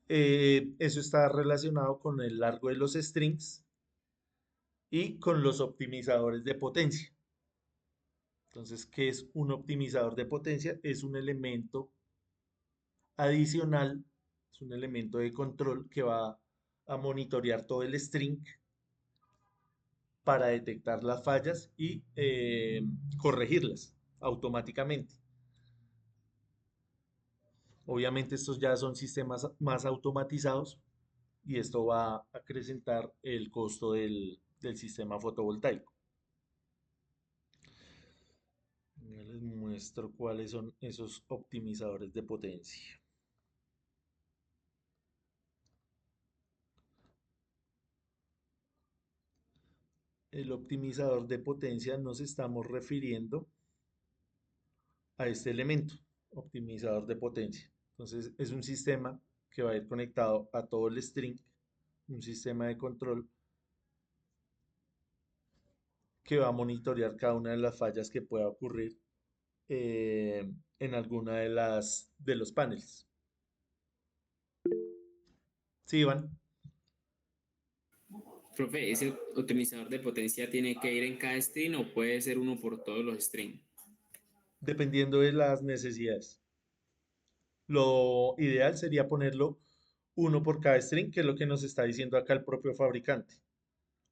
eso está relacionado con el largo de los strings y con los optimizadores de potencia. Entonces, ¿qué es un optimizador de potencia? Es un elemento adicional, es un elemento de control que va a monitorear todo el string para detectar las fallas y corregirlas automáticamente. Obviamente estos ya son sistemas más automatizados y esto va a acrecentar el costo del sistema fotovoltaico. muestro cuáles son esos optimizadores de potencia. El optimizador de potencia nos estamos refiriendo a este elemento, optimizador de potencia. Entonces es un sistema que va a ir conectado a todo el string, un sistema de control que va a monitorear cada una de las fallas que pueda ocurrir en alguna de los paneles. ¿Sí, Iván? Profe, ¿ese optimizador de potencia tiene que ir en cada stream o puede ser uno por todos los streams? Dependiendo de las necesidades. Lo ideal sería ponerlo uno por cada string, que es lo que nos está diciendo acá el propio fabricante.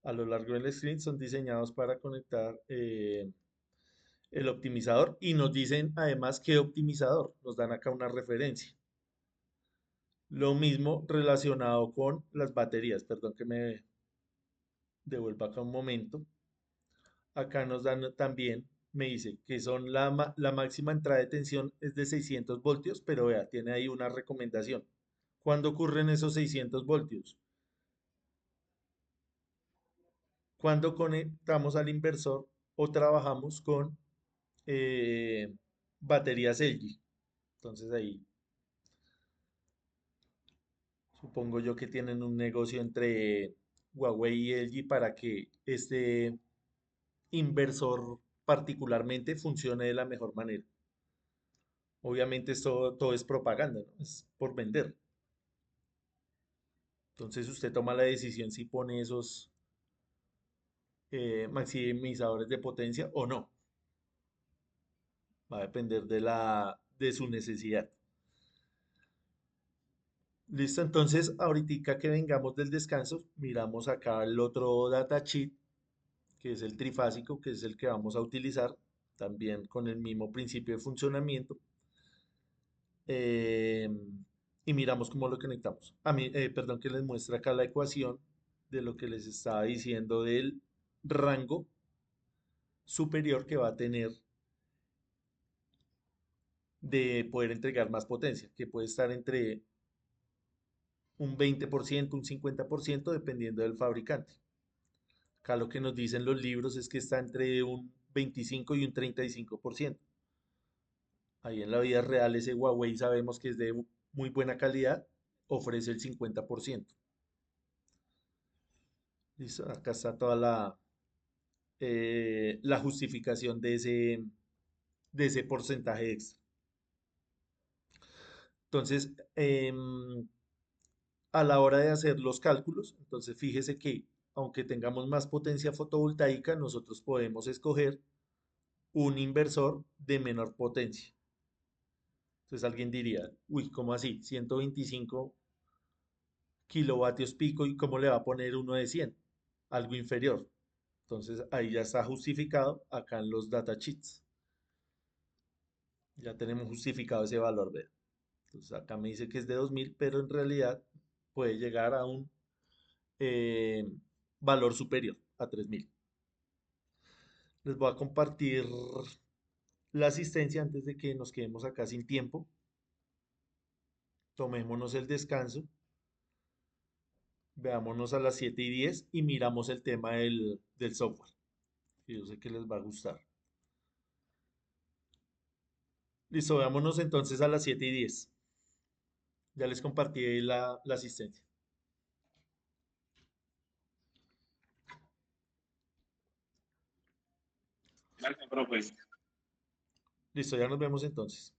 A lo largo del string son diseñados para conectar el optimizador y nos dicen además qué optimizador. Nos dan acá una referencia. Lo mismo relacionado con las baterías. Perdón que me devuelva acá un momento. Acá nos dan también, me dice que son la máxima entrada de tensión es de 600 voltios, pero vea, tiene ahí una recomendación. ¿Cuándo ocurren esos 600 voltios? Cuando conectamos al inversor o trabajamos con eh, baterías LG. Entonces ahí supongo yo que tienen un negocio entre Huawei y LG para que este inversor particularmente funcione de la mejor manera. Obviamente esto todo es propaganda, ¿no? Es por vender. Entonces usted toma la decisión si pone esos maximizadores de potencia o no. Va a depender de su necesidad. Listo, entonces ahorita que vengamos del descanso, miramos acá el otro datasheet, que es el trifásico, que es el que vamos a utilizar, también con el mismo principio de funcionamiento. eh, y miramos cómo lo conectamos. A mí, perdón, que les muestra acá la ecuación de lo que les estaba diciendo del rango superior que va a tener de poder entregar más potencia, que puede estar entre un 20%, un 50%, dependiendo del fabricante. Acá lo que nos dicen los libros es que está entre un 25 y un 35%. Ahí en la vida real ese Huawei sabemos que es de muy buena calidad, ofrece el 50%. Listo, acá está toda la justificación de ese porcentaje extra. Entonces, a la hora de hacer los cálculos, entonces fíjese que aunque tengamos más potencia fotovoltaica, nosotros podemos escoger un inversor de menor potencia. Entonces alguien diría, uy, ¿cómo así? 125 kilovatios pico y ¿cómo le va a poner uno de 100? Algo inferior. Entonces ahí ya está justificado acá en los datasheets. Ya tenemos justificado ese valor, vean. Entonces acá me dice que es de 2000, pero en realidad puede llegar a un eh, valor superior a 3000. Les voy a compartir la asistencia antes de que nos quedemos acá sin tiempo. Tomémonos el descanso. Veámonos a las 7:10 y miramos el tema del software, que yo sé que les va a gustar. Listo, veámonos entonces a las 7:10. Ya les compartí la asistencia. Gracias, profe. Listo, ya nos vemos entonces.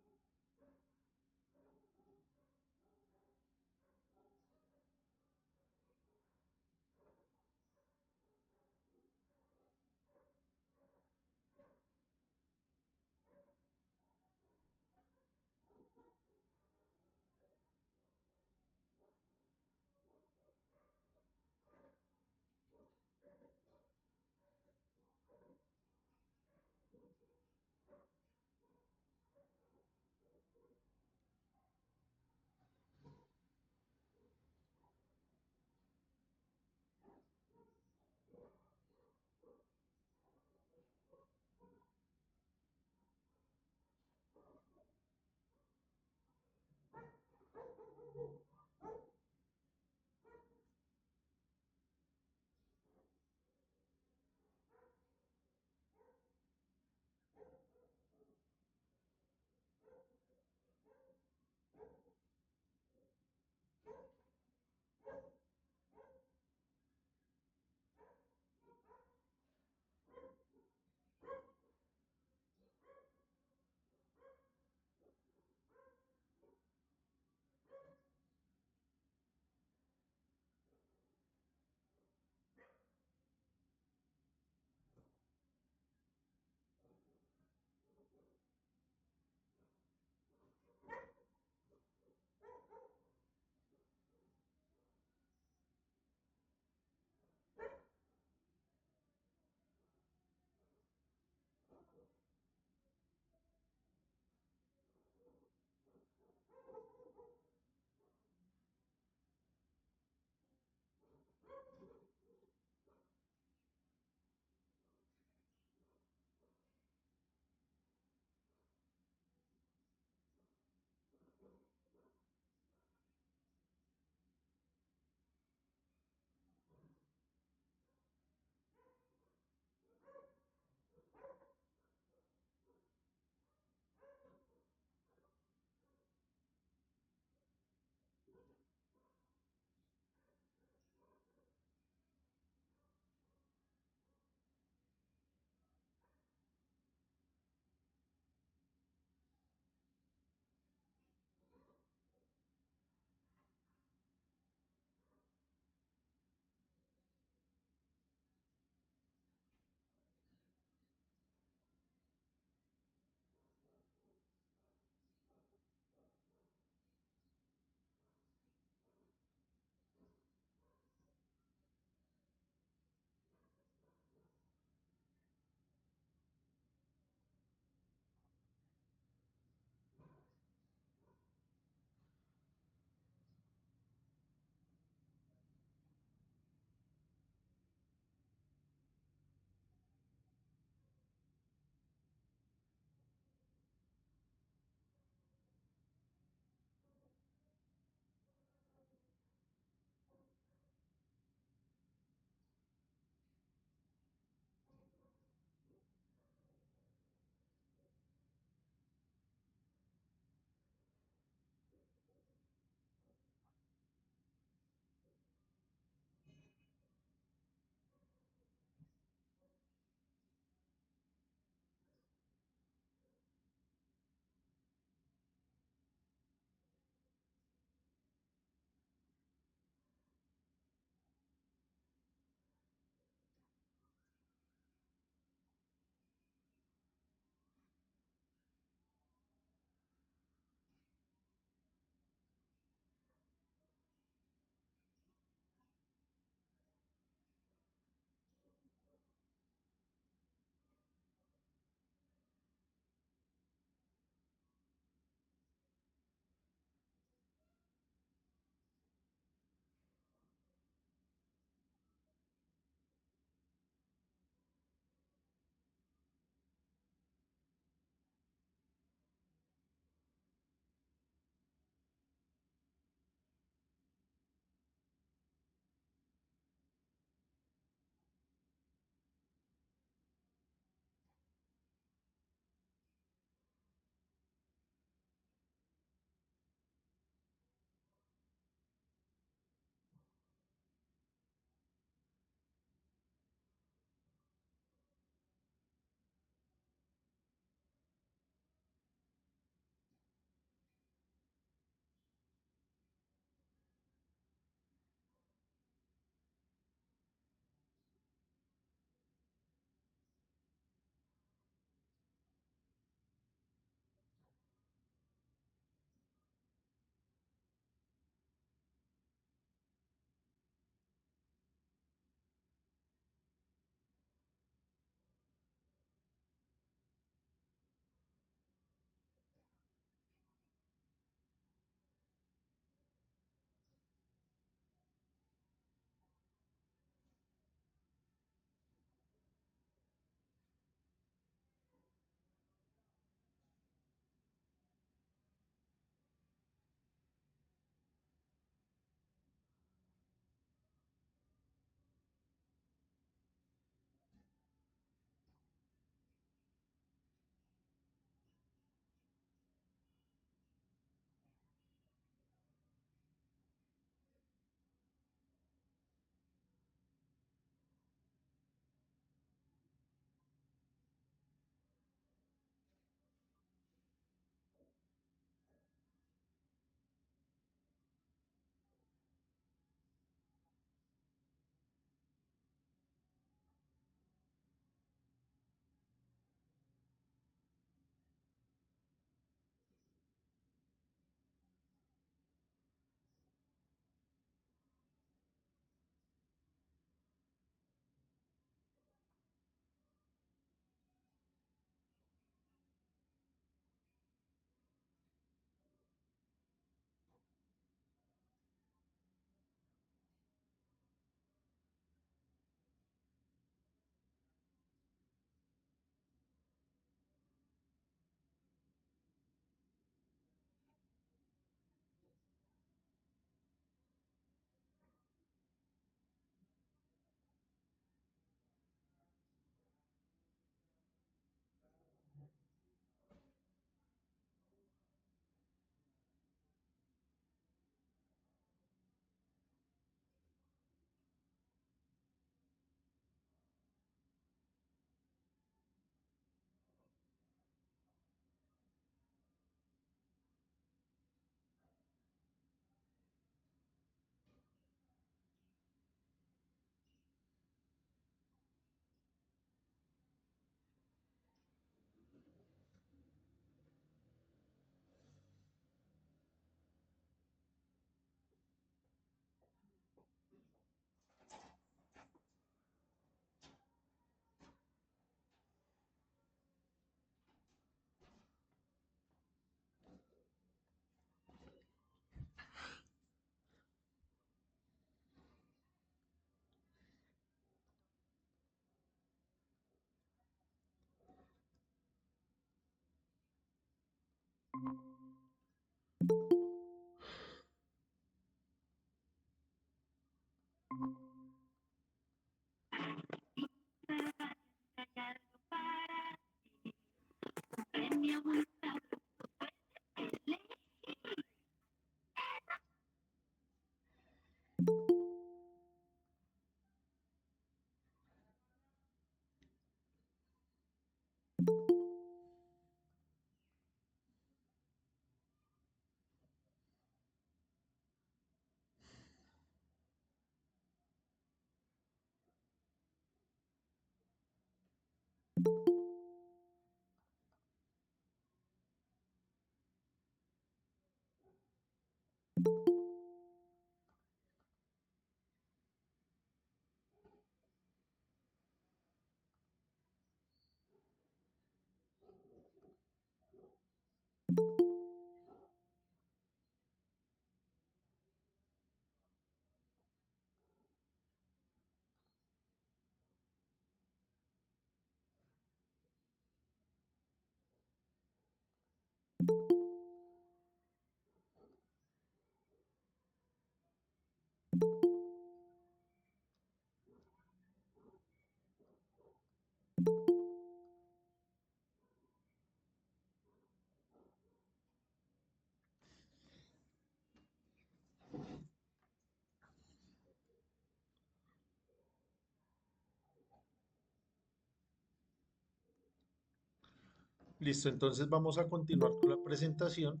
Listo, entonces vamos a continuar con la presentación.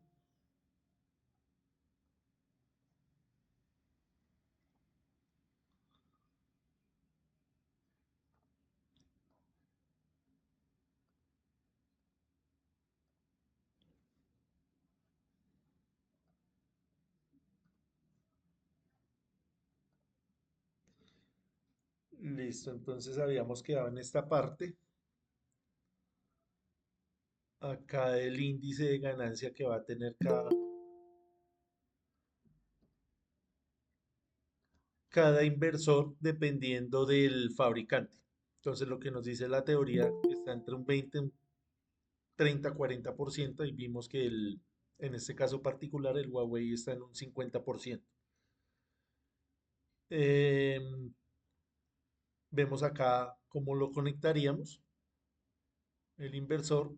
Listo, entonces habíamos quedado en esta parte, acá el índice de ganancia que va a tener cada inversor dependiendo del fabricante. Entonces lo que nos dice la teoría está entre un 20, un 30, 40% y vimos que en este caso particular el Huawei está en un 50%. Em, Vemos acá cómo lo conectaríamos. El inversor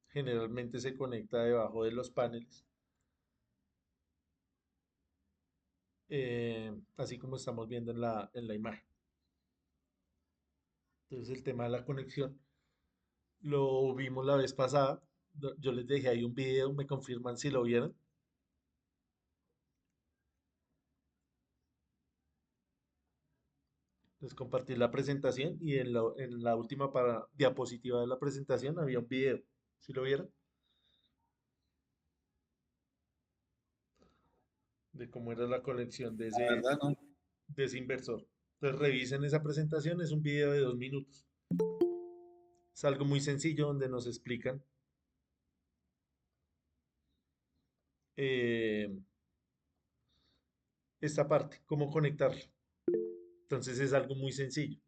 generalmente se conecta debajo de los paneles, así como estamos viendo en la imagen. Entonces el tema de la conexión lo vimos la vez pasada. Yo les dejé ahí un video, me confirman si lo vieron. Les compartí la presentación y en la última diapositiva de la presentación había un video. ¿Sí lo vieron? De cómo era la conexión de La ese, verdad, no. de ese inversor. Entonces revisen esa presentación, es un video de 2 minutos. Es algo muy sencillo donde nos explican eh, esta parte, cómo conectarlo. Entonces es algo muy sencillo.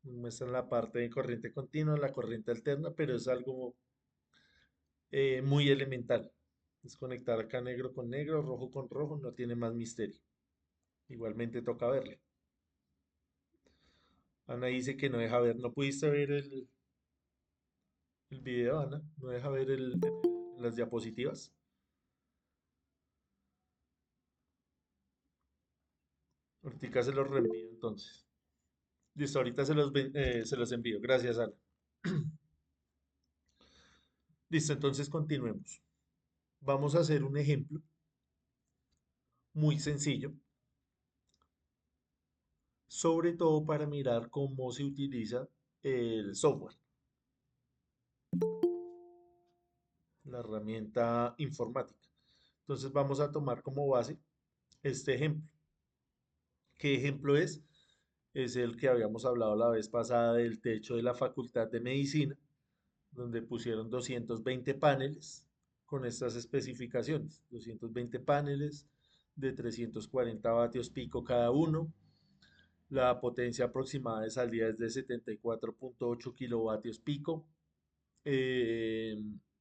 Muestran la parte de corriente continua, la corriente alterna, pero es algo muy elemental. Es conectar acá negro con negro, rojo con rojo, no tiene más misterio. Igualmente toca verlo. Ana dice que no deja ver. ¿No pudiste ver el video, Ana? ¿No deja ver las diapositivas? Ahorita se los reenvío entonces. Listo, ahorita se los envío. Gracias, Ana. Listo, entonces continuemos. Vamos a hacer un ejemplo muy sencillo, sobre todo para mirar cómo se utiliza el software, la herramienta informática. Entonces vamos a tomar como base este ejemplo. ¿Qué ejemplo es? Es el que habíamos hablado la vez pasada del techo de la Facultad de Medicina, donde pusieron 220 paneles con estas especificaciones. 220 paneles de 340 vatios pico cada uno. La potencia aproximada de salida es de 74.8 kilovatios pico.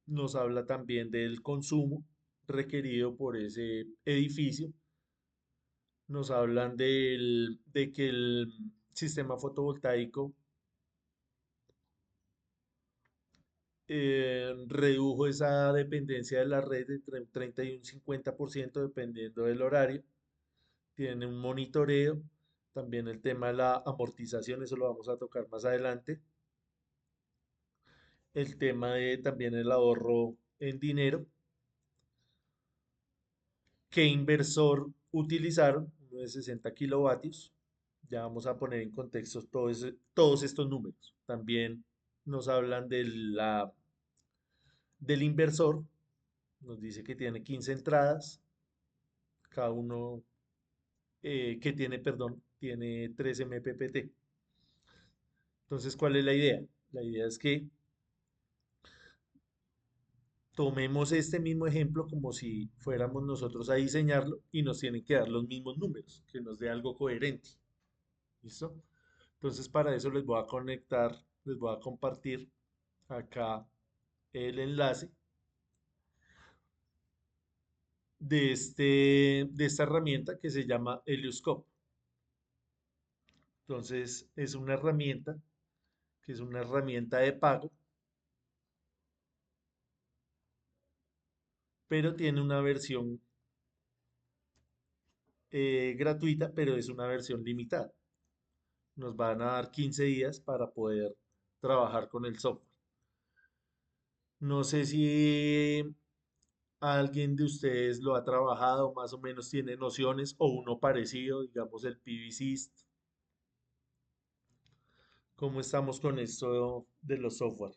nos habla también del consumo requerido por ese edificio, nos hablan de que el sistema fotovoltaico redujo esa dependencia de la red entre un 30 y un 50% dependiendo del horario. Tiene un monitoreo, también el tema de la amortización, eso lo vamos a tocar más adelante. El tema de también el ahorro en dinero. ¿Qué inversor utilizaron? Uno de 60 kilovatios. Ya vamos a poner en contexto todos estos números. También nos hablan del inversor. Nos dice que tiene 15 entradas. Cada uno que tiene, perdón, tiene 3 MPPT. Entonces, ¿cuál es la idea? La idea es que tomemos este mismo ejemplo como si fuéramos nosotros a diseñarlo y nos tienen que dar los mismos números, que nos dé algo coherente. ¿Listo? Entonces, para eso les voy a conectar, les voy a compartir acá el enlace de esta herramienta que se llama Helioscope. Entonces, es una herramienta que es una herramienta de pago, pero tiene una versión gratuita, pero es una versión limitada. Nos van a dar 15 días para poder trabajar con el software. No sé si alguien de ustedes lo ha trabajado, más o menos tiene nociones o uno parecido, digamos el PVSys. ¿Cómo estamos con esto de los software?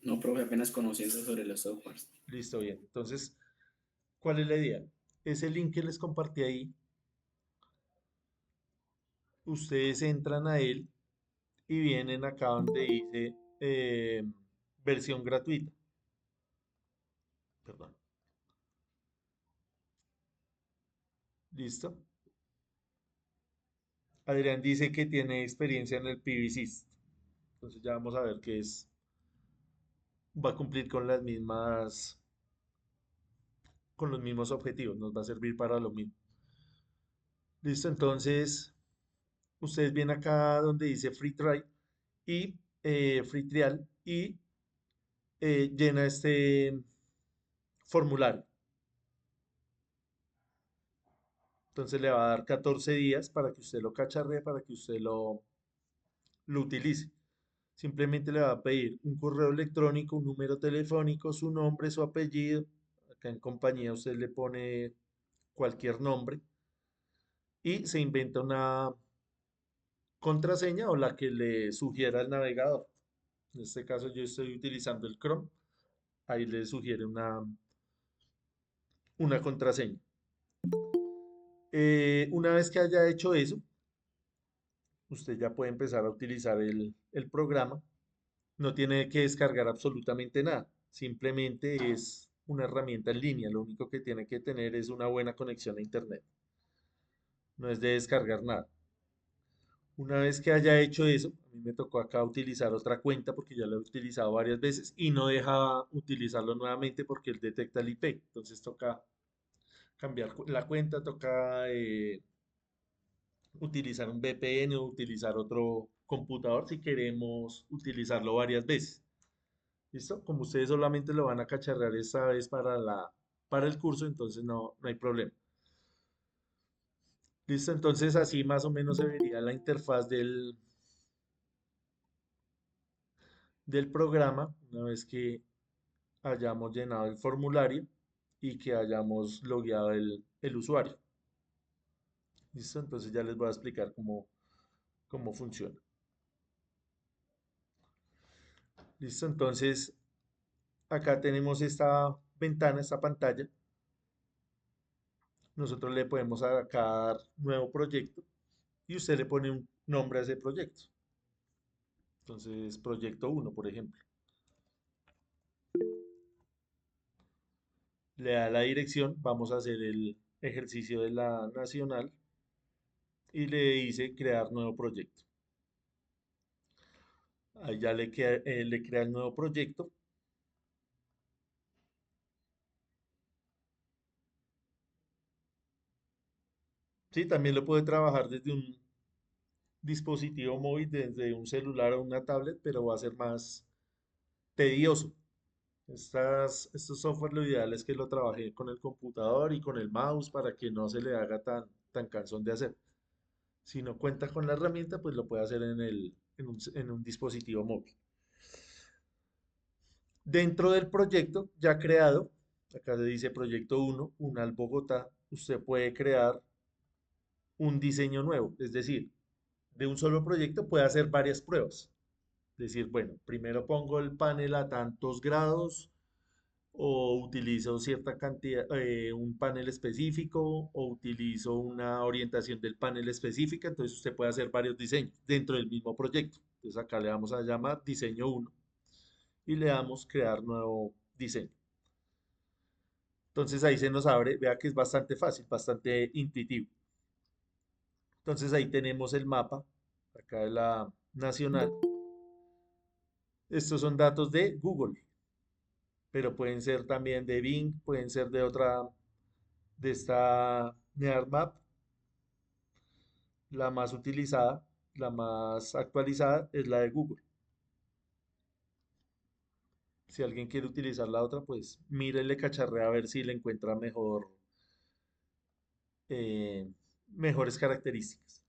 No, profe, apenas conociendo sobre los softwares. Listo, bien. Entonces, ¿cuál es la idea? Ese link que les compartí ahí, ustedes entran a él y vienen acá donde dice versión gratuita. Perdón. ¿Listo? Adrián dice que tiene experiencia en el PVSys. Entonces ya vamos a ver qué es. Va a cumplir con las mismas, con los mismos objetivos. Nos va a servir para lo mismo. Listo, entonces ustedes vienen acá donde dice Free Try y Free Trial y llena este formulario. Entonces le va a dar 14 días para que usted lo cacharree, para que usted lo utilice. Simplemente le va a pedir un correo electrónico, un número telefónico, su nombre, su apellido. Acá en compañía usted le pone cualquier nombre y se inventa una contraseña o la que le sugiera el navegador. En este caso yo estoy utilizando el Chrome. Ahí le sugiere una contraseña. Una vez que haya hecho eso, usted ya puede empezar a utilizar el programa. No tiene que descargar absolutamente nada. Simplemente es una herramienta en línea. Lo único que tiene que tener es una buena conexión a Internet. No es de descargar nada. Una vez que haya hecho eso, a mí me tocó acá utilizar otra cuenta porque ya lo he utilizado varias veces y no deja utilizarlo nuevamente porque él detecta el IP. Entonces toca cambiar la cuenta, toca utilizar un VPN o utilizar otro computador si queremos utilizarlo varias veces. ¿Listo? Como ustedes solamente lo van a cacharrear esta vez para el curso, entonces no hay problema. ¿Listo? Entonces así más o menos se vería la interfaz del programa una vez que hayamos llenado el formulario y que hayamos logueado el usuario. ¿Listo? Entonces ya les voy a explicar cómo funciona. ¿Listo? Entonces acá tenemos esta ventana, esta pantalla. Nosotros le podemos sacar nuevo proyecto y usted le pone un nombre a ese proyecto. Entonces, proyecto 1, por ejemplo. Le da la dirección, vamos a hacer el ejercicio de la nacional. y le dice crear nuevo proyecto. Ahí ya le crea el nuevo proyecto. Sí, también lo puede trabajar desde un dispositivo móvil, desde un celular o una tablet, pero va a ser más tedioso. Estos software lo ideal es que lo trabaje con el computador y con el mouse para que no se le haga tan cansón de hacer. Si no cuenta con la herramienta, pues lo puede hacer en un dispositivo móvil. Dentro del proyecto ya creado, acá se dice proyecto 1, UNAL Bogotá, usted puede crear un diseño nuevo, es decir, de un solo proyecto puede hacer varias pruebas. Decir, bueno, primero pongo el panel a tantos grados o utilizo cierta cantidad, un panel específico o utilizo una orientación del panel específica, entonces usted puede hacer varios diseños dentro del mismo proyecto. Entonces acá le vamos a llamar diseño 1 y le damos crear nuevo diseño. Entonces ahí se nos abre, vea que es bastante fácil, bastante intuitivo. Entonces ahí tenemos el mapa, acá de la nacional. Estos son datos de Google, pero pueden ser también de Bing, pueden ser de otra, de esta NearMap, la más utilizada, la más actualizada es la de Google. Si alguien quiere utilizar la otra, pues mírele, cacharrea a ver si le encuentra eh, mejores características.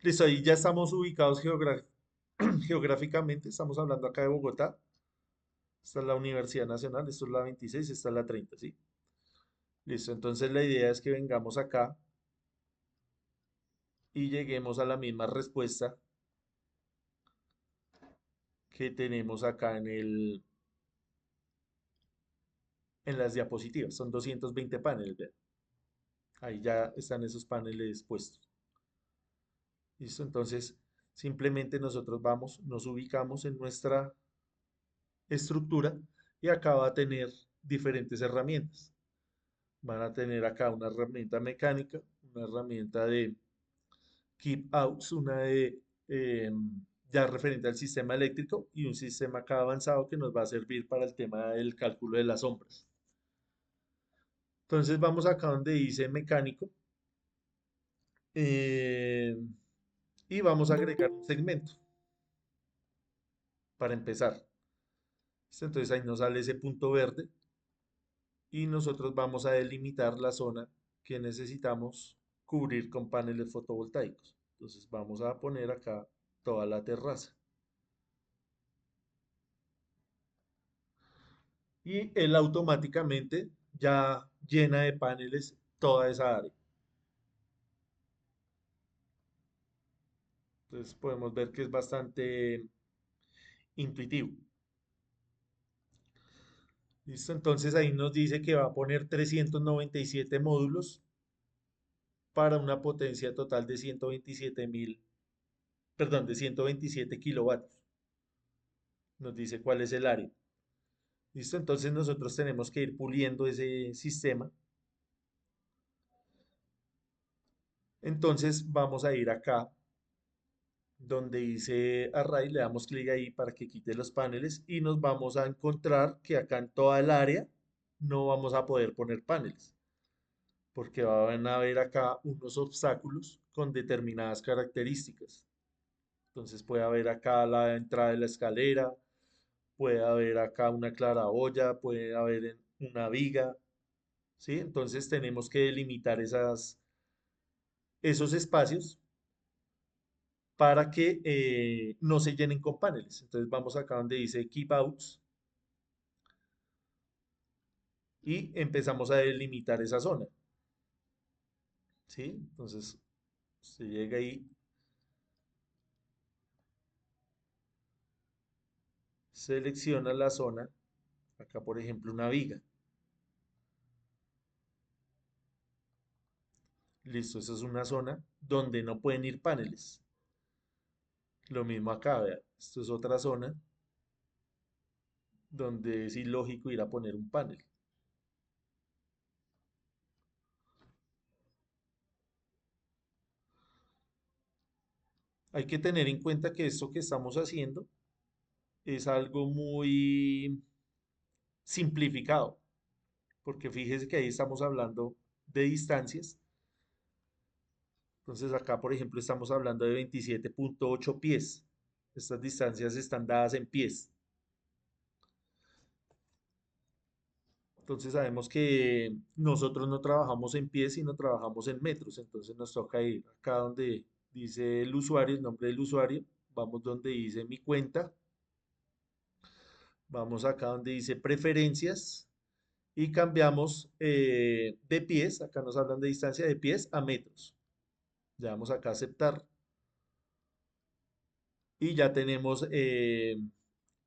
Listo, ahí ya estamos ubicados geográficamente, estamos hablando acá de Bogotá. Esta es la Universidad Nacional, esto es la 26, esta es la 30, ¿sí? Listo, entonces la idea es que vengamos acá y lleguemos a la misma respuesta que tenemos acá en las diapositivas. Son 220 paneles, vean. Ahí ya están esos paneles puestos. Listo, entonces simplemente nosotros vamos, nos ubicamos en nuestra estructura y acá va a tener diferentes herramientas. Van a tener acá una herramienta mecánica, una herramienta de keep outs, una de ya referente al sistema eléctrico y un sistema acá avanzado que nos va a servir para el tema del cálculo de las sombras. Entonces vamos acá donde dice mecánico eh, y vamos a agregar un segmento para empezar. ¿Listo? Entonces ahí nos sale ese punto verde y nosotros vamos a delimitar la zona que necesitamos cubrir con paneles fotovoltaicos. Entonces vamos a poner acá toda la terraza. Y él automáticamente ya llena de paneles toda esa área. Entonces podemos ver que es bastante intuitivo. ¿Listo? Entonces ahí nos dice que va a poner 397 módulos para una potencia total de 127.000, perdón, de 127 kilovatios. Nos dice cuál es el área. ¿Listo? Entonces nosotros tenemos que ir puliendo ese sistema. Entonces vamos a ir acá donde dice Array, le damos clic ahí para que quite los paneles y nos vamos a encontrar que acá en toda el área no vamos a poder poner paneles porque van a haber acá unos obstáculos con determinadas características. Entonces puede haber acá la entrada de la escalera, puede haber acá una claraboya, puede haber una viga, ¿sí? Entonces tenemos que delimitar esos espacios para que no se llenen con paneles. Entonces vamos acá donde dice Keep Outs y empezamos a delimitar esa zona, ¿sí? Entonces se llega ahí, selecciona la zona, acá por ejemplo una viga. Listo, esa es una zona donde no pueden ir paneles. Lo mismo acá, vea, esto es otra zona donde es ilógico ir a poner un panel. Hay que tener en cuenta que esto que estamos haciendo es algo muy simplificado, porque fíjese que ahí estamos hablando de distancias. Entonces acá, por ejemplo, estamos hablando de 27,8 pies. Estas distancias están dadas en pies. Entonces sabemos que nosotros no trabajamos en pies, sino trabajamos en metros. Entonces nos toca ir acá donde dice el usuario, el nombre del usuario. Vamos donde dice mi cuenta. Vamos acá donde dice preferencias. Y cambiamos de pies. Acá nos hablan de distancia de pies a metros. Le damos acá a aceptar. Y ya tenemos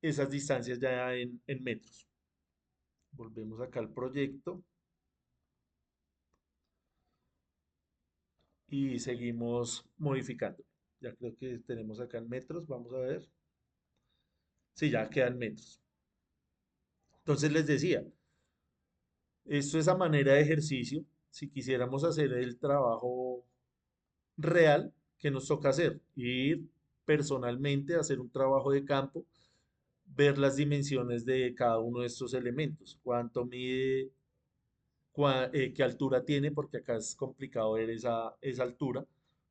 esas distancias ya en metros. Volvemos acá al proyecto y seguimos modificando. Ya creo que tenemos acá en metros, vamos a ver. Sí, ya quedan metros. Entonces les decía, esto es a manera de ejercicio. Si quisiéramos hacer el trabajo real, ¿qué nos toca hacer? Ir personalmente a hacer un trabajo de campo, ver las dimensiones de cada uno de estos elementos, cuánto mide, qué altura tiene, porque acá es complicado ver esa altura,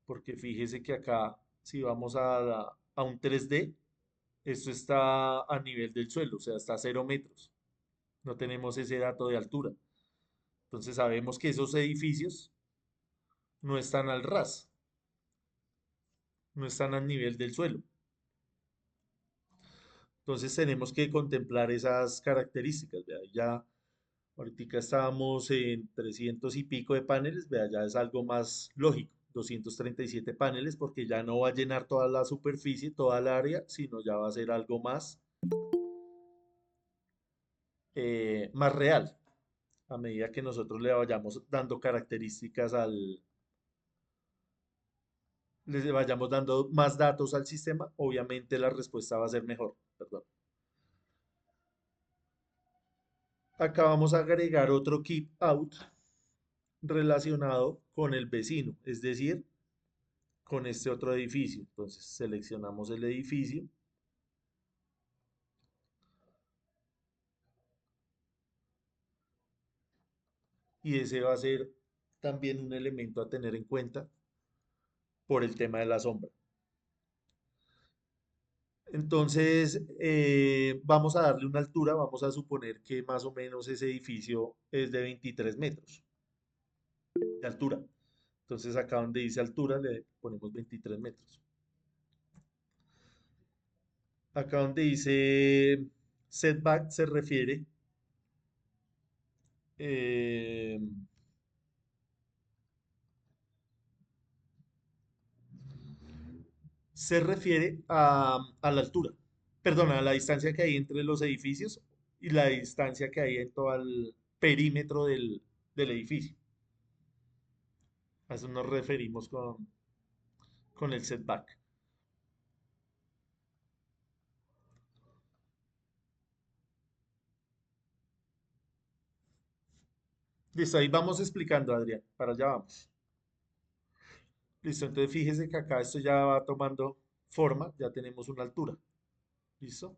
porque fíjese que acá, si vamos a un 3D, esto está a nivel del suelo, o sea, está a 0 metros. No tenemos ese dato de altura. Entonces sabemos que esos edificios no están al ras, no están al nivel del suelo. Entonces tenemos que contemplar esas características. Vea, ya ahorita estábamos en 300 y pico de paneles, vea, ya es algo más lógico. 237 paneles porque ya no va a llenar toda la superficie, toda el área, sino ya va a ser algo más real a medida que nosotros le vayamos dando características les vayamos dando más datos al sistema, obviamente la respuesta va a ser mejor. Perdón. Acá vamos a agregar otro keep out relacionado con el vecino, es decir, con este otro edificio. Entonces seleccionamos el edificio. Y ese va a ser también un elemento a tener en cuenta por el tema de la sombra. Entonces, vamos a darle una altura, vamos a suponer que más o menos ese edificio es de 23 metros de altura. Entonces, acá donde dice altura le ponemos 23 metros. Acá donde dice setback eh, se refiere a la altura, perdón, a la distancia que hay entre los edificios y la distancia que hay en todo el perímetro del edificio. A eso nos referimos con el setback. Listo, ahí vamos explicando, Adrián, para allá vamos. Listo, entonces fíjese que acá esto ya va tomando forma, ya tenemos una altura. ¿Listo?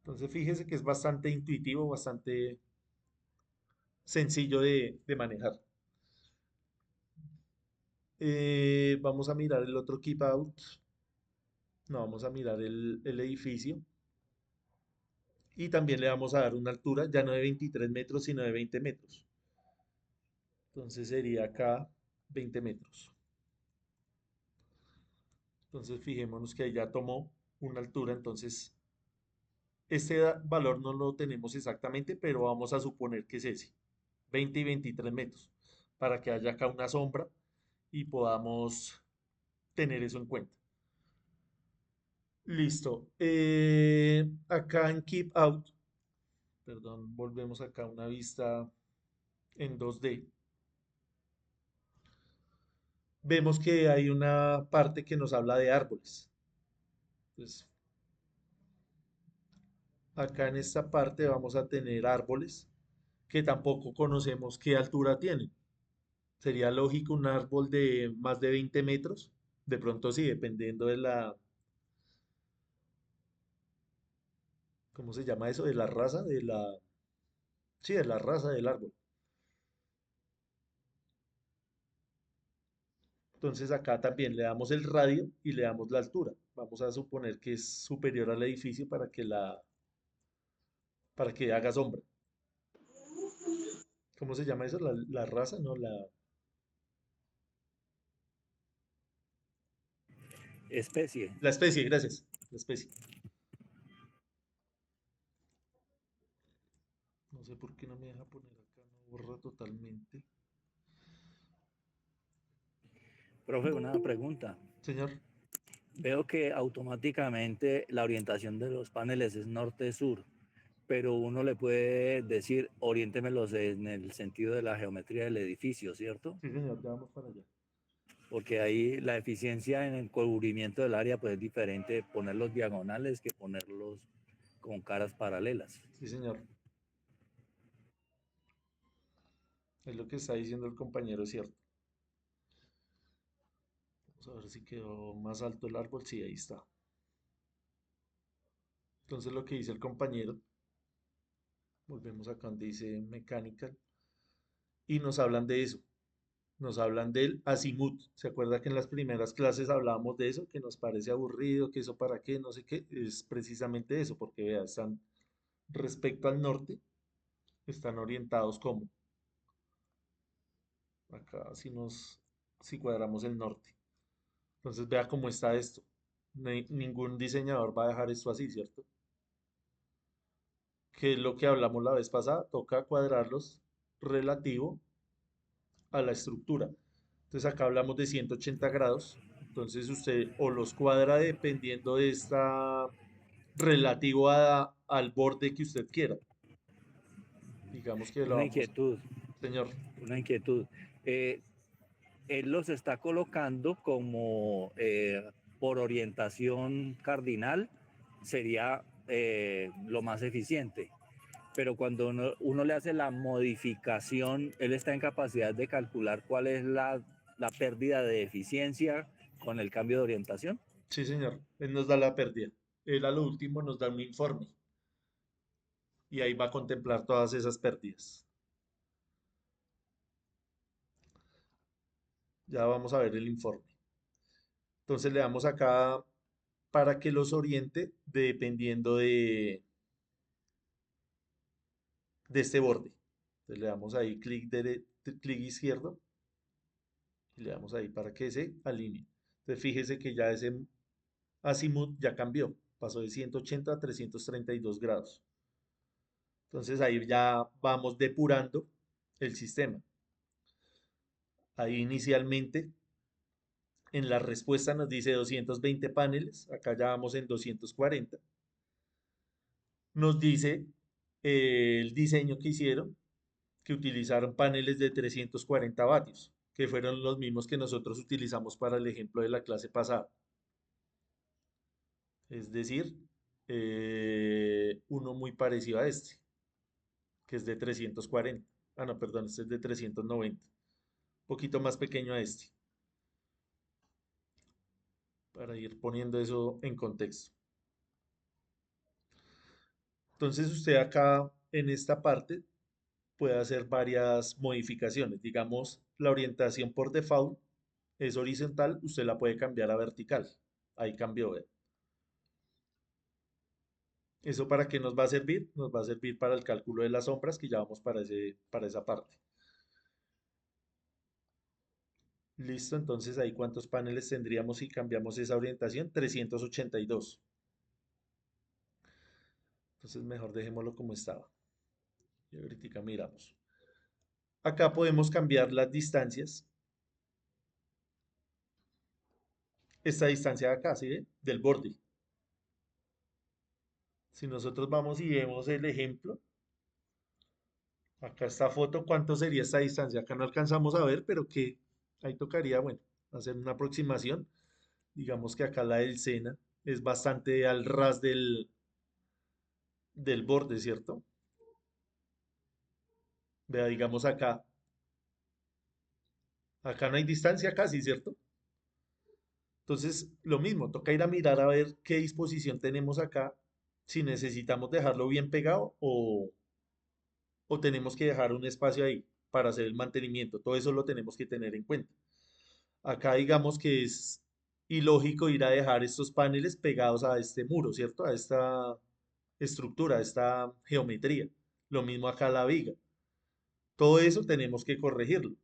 Entonces fíjese que es bastante intuitivo, bastante sencillo de manejar. Vamos a mirar el otro keep out. No, vamos a mirar el edificio. Y también le vamos a dar una altura, ya no de 23 metros, sino de 20 metros. Entonces sería acá 20 metros. Entonces fijémonos que ahí ya tomó una altura. Entonces este valor no lo tenemos exactamente, pero vamos a suponer que es ese. 20 y 23 metros. Para que haya acá una sombra y podamos tener eso en cuenta. Listo. Acá en Keep Out, perdón, volvemos acá a una vista en 2D. Vemos que hay una parte que nos habla de árboles. Entonces, Acá en esta parte vamos a tener árboles que tampoco conocemos qué altura tienen. Sería lógico un árbol de más de 20 metros. De pronto sí, dependiendo de la, ¿cómo se llama eso? De la raza, sí, de la raza del árbol. Entonces acá también le damos el radio y le damos la altura. Vamos a suponer que es superior al edificio para que haga sombra. ¿Cómo se llama eso? La raza, ¿no? Especie. La especie, gracias. La especie. No sé por qué no me deja poner acá, no borra totalmente. Profe, una pregunta. Señor, Veo que automáticamente la orientación de los paneles es norte-sur, pero uno le puede decir oriéntemelos en el sentido de la geometría del edificio, ¿cierto? sí, señor, ya vamos para allá. Porque ahí la eficiencia en el cubrimiento del área pues es diferente ponerlos diagonales que ponerlos con caras paralelas. Sí, señor. Es lo que está diciendo el compañero, es cierto. Vamos a ver si quedó más alto el árbol. Sí, ahí está. Entonces lo que dice el compañero, volvemos acá donde dice mechanical, y nos hablan de eso. Nos hablan del azimut. ¿Se acuerda que en las primeras clases hablábamos de eso? Que nos parece aburrido, que eso para qué, no sé qué. Es precisamente eso, porque vea, están respecto al norte, están orientados como. Acá si cuadramos el norte. Entonces vea cómo está esto. Ningún diseñador va a dejar esto así, ¿cierto? Que es lo que hablamos la vez pasada, toca cuadrarlos relativo a la estructura. Entonces acá hablamos de 180 grados. Entonces usted o los cuadra dependiendo de esta relativo al borde que usted quiera. Digamos que lo Una vamos, inquietud, señor. una inquietud. Eh, Él los está colocando como por orientación cardinal, sería lo más eficiente. Pero cuando uno le hace la modificación, él está en capacidad de calcular cuál es la pérdida de eficiencia con el cambio de orientación. Sí, señor. Él nos da la pérdida. Él a lo último nos da un informe y ahí va a contemplar todas esas pérdidas. Ya vamos a ver el informe. Entonces le damos acá para que los oriente dependiendo de este borde. Entonces le damos ahí clic izquierdo y le damos ahí para que se alinee. Entonces fíjese que ya ese azimut ya cambió, pasó de 180 a 332 grados. Entonces ahí ya vamos depurando el sistema. Ahí inicialmente en la respuesta nos dice 220 paneles, acá ya vamos en 240. Nos dice el diseño que hicieron, que utilizaron paneles de 340 vatios, que fueron los mismos que nosotros utilizamos para el ejemplo de la clase pasada. Es decir, uno muy parecido a este, que es de 340. Ah, no, perdón, este es de 390. Un poquito más pequeño a este, para ir poniendo eso en contexto. Entonces usted acá en esta parte puede hacer varias modificaciones. Digamos, la orientación por default es horizontal, usted la puede cambiar a vertical. Ahí cambió, ¿ve? ¿Eso para qué nos va a servir? Nos va a servir para el cálculo de las sombras, que ya vamos para esa parte. Listo, entonces ahí cuántos paneles tendríamos si cambiamos esa orientación. 382. Entonces mejor dejémoslo como estaba. Y ahorita miramos. Acá podemos cambiar las distancias. Esta distancia de acá, ¿sí ve? Del borde. Si nosotros vamos y vemos el ejemplo, acá esta foto, ¿cuánto sería esta distancia? Acá no alcanzamos a ver, pero que ahí tocaría, bueno, hacer una aproximación. Digamos que acá la del Sena es bastante al ras del borde, ¿cierto? Vea, digamos acá. Acá no hay distancia casi, ¿cierto? Entonces, lo mismo, toca ir a mirar a ver qué disposición tenemos acá, si necesitamos dejarlo bien pegado o tenemos que dejar un espacio ahí para hacer el mantenimiento. Todo eso lo tenemos que tener en cuenta. Acá digamos que es ilógico ir a dejar estos paneles pegados a este muro, ¿cierto? A esta estructura, a esta geometría. Lo mismo acá la viga. Todo eso tenemos que corregirlo.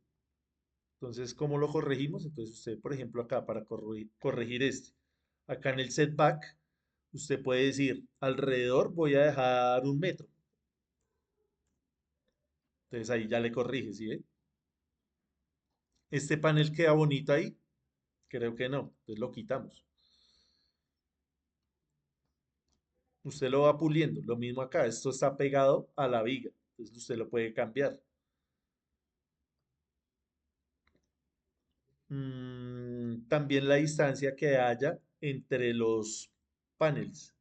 Entonces, ¿cómo lo corregimos? Entonces, usted, por ejemplo, acá para corregir este, acá en el setback, usted puede decir, alrededor voy a dejar 1 metro. Entonces ahí ya le corrige, ¿sí ve? Este panel queda bonito ahí, creo que no, entonces lo quitamos. Usted lo va puliendo, lo mismo acá, esto está pegado a la viga, entonces usted lo puede cambiar. También la distancia que haya entre los paneles.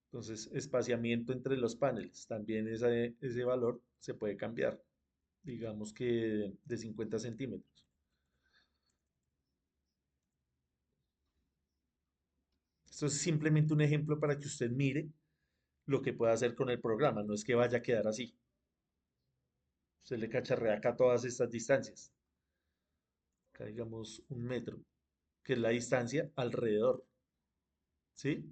Entonces, espaciamiento entre los paneles, también ese valor se puede cambiar, digamos que de 50 centímetros. Esto es simplemente un ejemplo para que usted mire lo que puede hacer con el programa, no es que vaya a quedar así. Usted le cacharrea acá todas estas distancias. Acá digamos 1 metro, que es la distancia alrededor, ¿sí?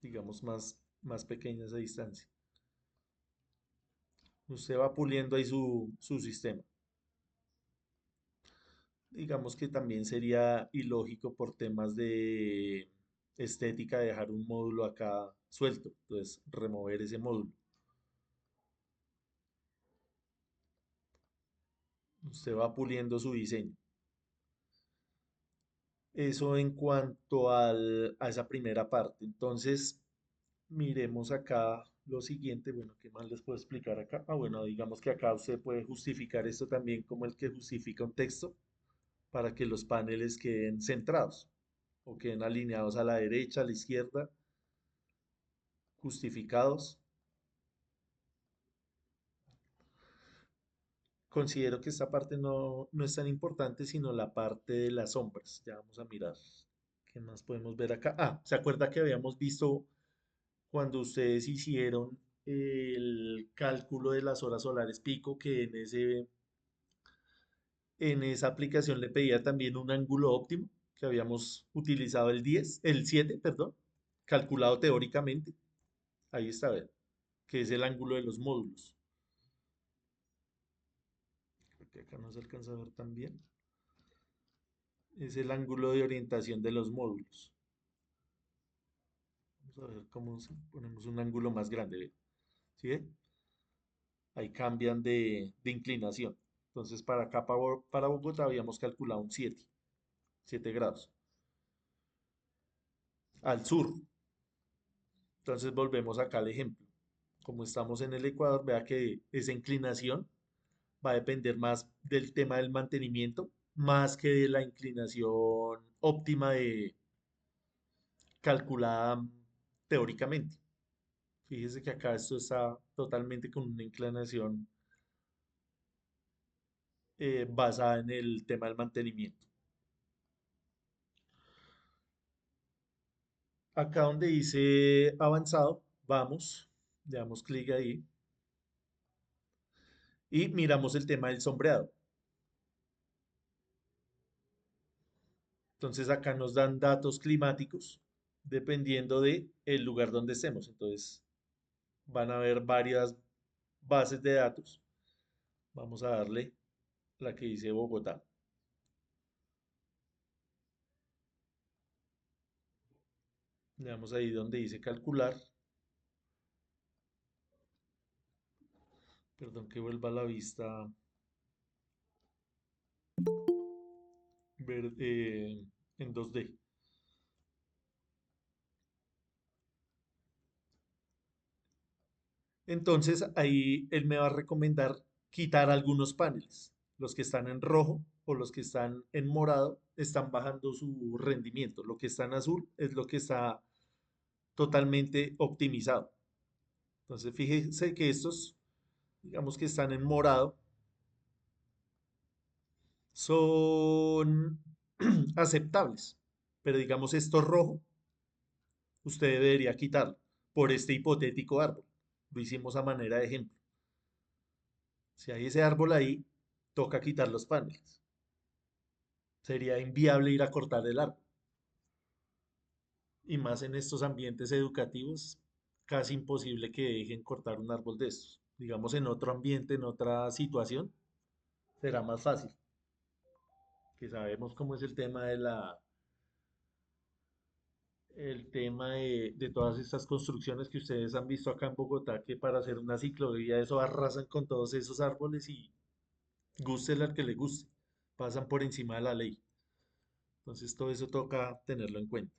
Digamos más pequeña esa distancia. Usted va puliendo ahí su sistema. Digamos que también sería ilógico por temas de estética dejar un módulo acá suelto, entonces remover ese módulo. Usted va puliendo su diseño. Eso en cuanto a esa primera parte. Entonces, miremos acá lo siguiente. Bueno, ¿qué más les puedo explicar acá? Ah, bueno, digamos que acá usted puede justificar esto también como el que justifica un texto para que los paneles queden centrados o queden alineados a la derecha, a la izquierda, justificados. Considero que esta parte no es tan importante, sino la parte de las sombras. Ya vamos a mirar. ¿Qué más podemos ver acá? Ah, ¿se acuerda que habíamos visto cuando ustedes hicieron el cálculo de las horas solares pico, que en esa aplicación le pedía también un ángulo óptimo, que habíamos utilizado el 10, el 7, perdón, calculado teóricamente? Ahí está, ver, que es el ángulo de los módulos. Porque acá no se alcanza a ver tan bien. Es el ángulo de orientación de los módulos. Vamos a ver cómo ponemos un ángulo más grande, ¿ve? ¿Sí ve? Ahí cambian de inclinación. Entonces, para acá, para Bogotá, habíamos calculado un 7 grados. Al sur. Entonces, volvemos acá al ejemplo. Como estamos en el Ecuador, vea que esa inclinación va a depender más del tema del mantenimiento, más que de la inclinación óptima calculada teóricamente. Fíjese que acá esto está totalmente con una inclinación basada en el tema del mantenimiento. Acá donde dice avanzado, vamos, le damos clic ahí y miramos el tema del sombreado. Entonces acá nos dan datos climáticos dependiendo de el lugar donde estemos. Entonces van a haber varias bases de datos. Vamos a darle la que dice Bogotá. Le damos ahí donde dice calcular. Perdón que vuelva a la vista en 2D. Entonces ahí él me va a recomendar quitar algunos paneles. Los que están en rojo o los que están en morado están bajando su rendimiento. Lo que está en azul es lo que está totalmente optimizado. Entonces, fíjense que estos, digamos que están en morado, son aceptables. Pero digamos esto rojo, usted debería quitarlo por este hipotético árbol. Lo hicimos a manera de ejemplo. Si hay ese árbol ahí, toca quitar los paneles. Sería inviable ir a cortar el árbol. Y más en estos ambientes educativos, casi imposible que dejen cortar un árbol de estos. Digamos en otro ambiente, en otra situación, será más fácil. Que sabemos cómo es el tema de todas estas construcciones que ustedes han visto acá en Bogotá, que para hacer una ciclovía eso arrasan con todos esos árboles y guste al que le guste, pasan por encima de la ley. Entonces todo eso toca tenerlo en cuenta.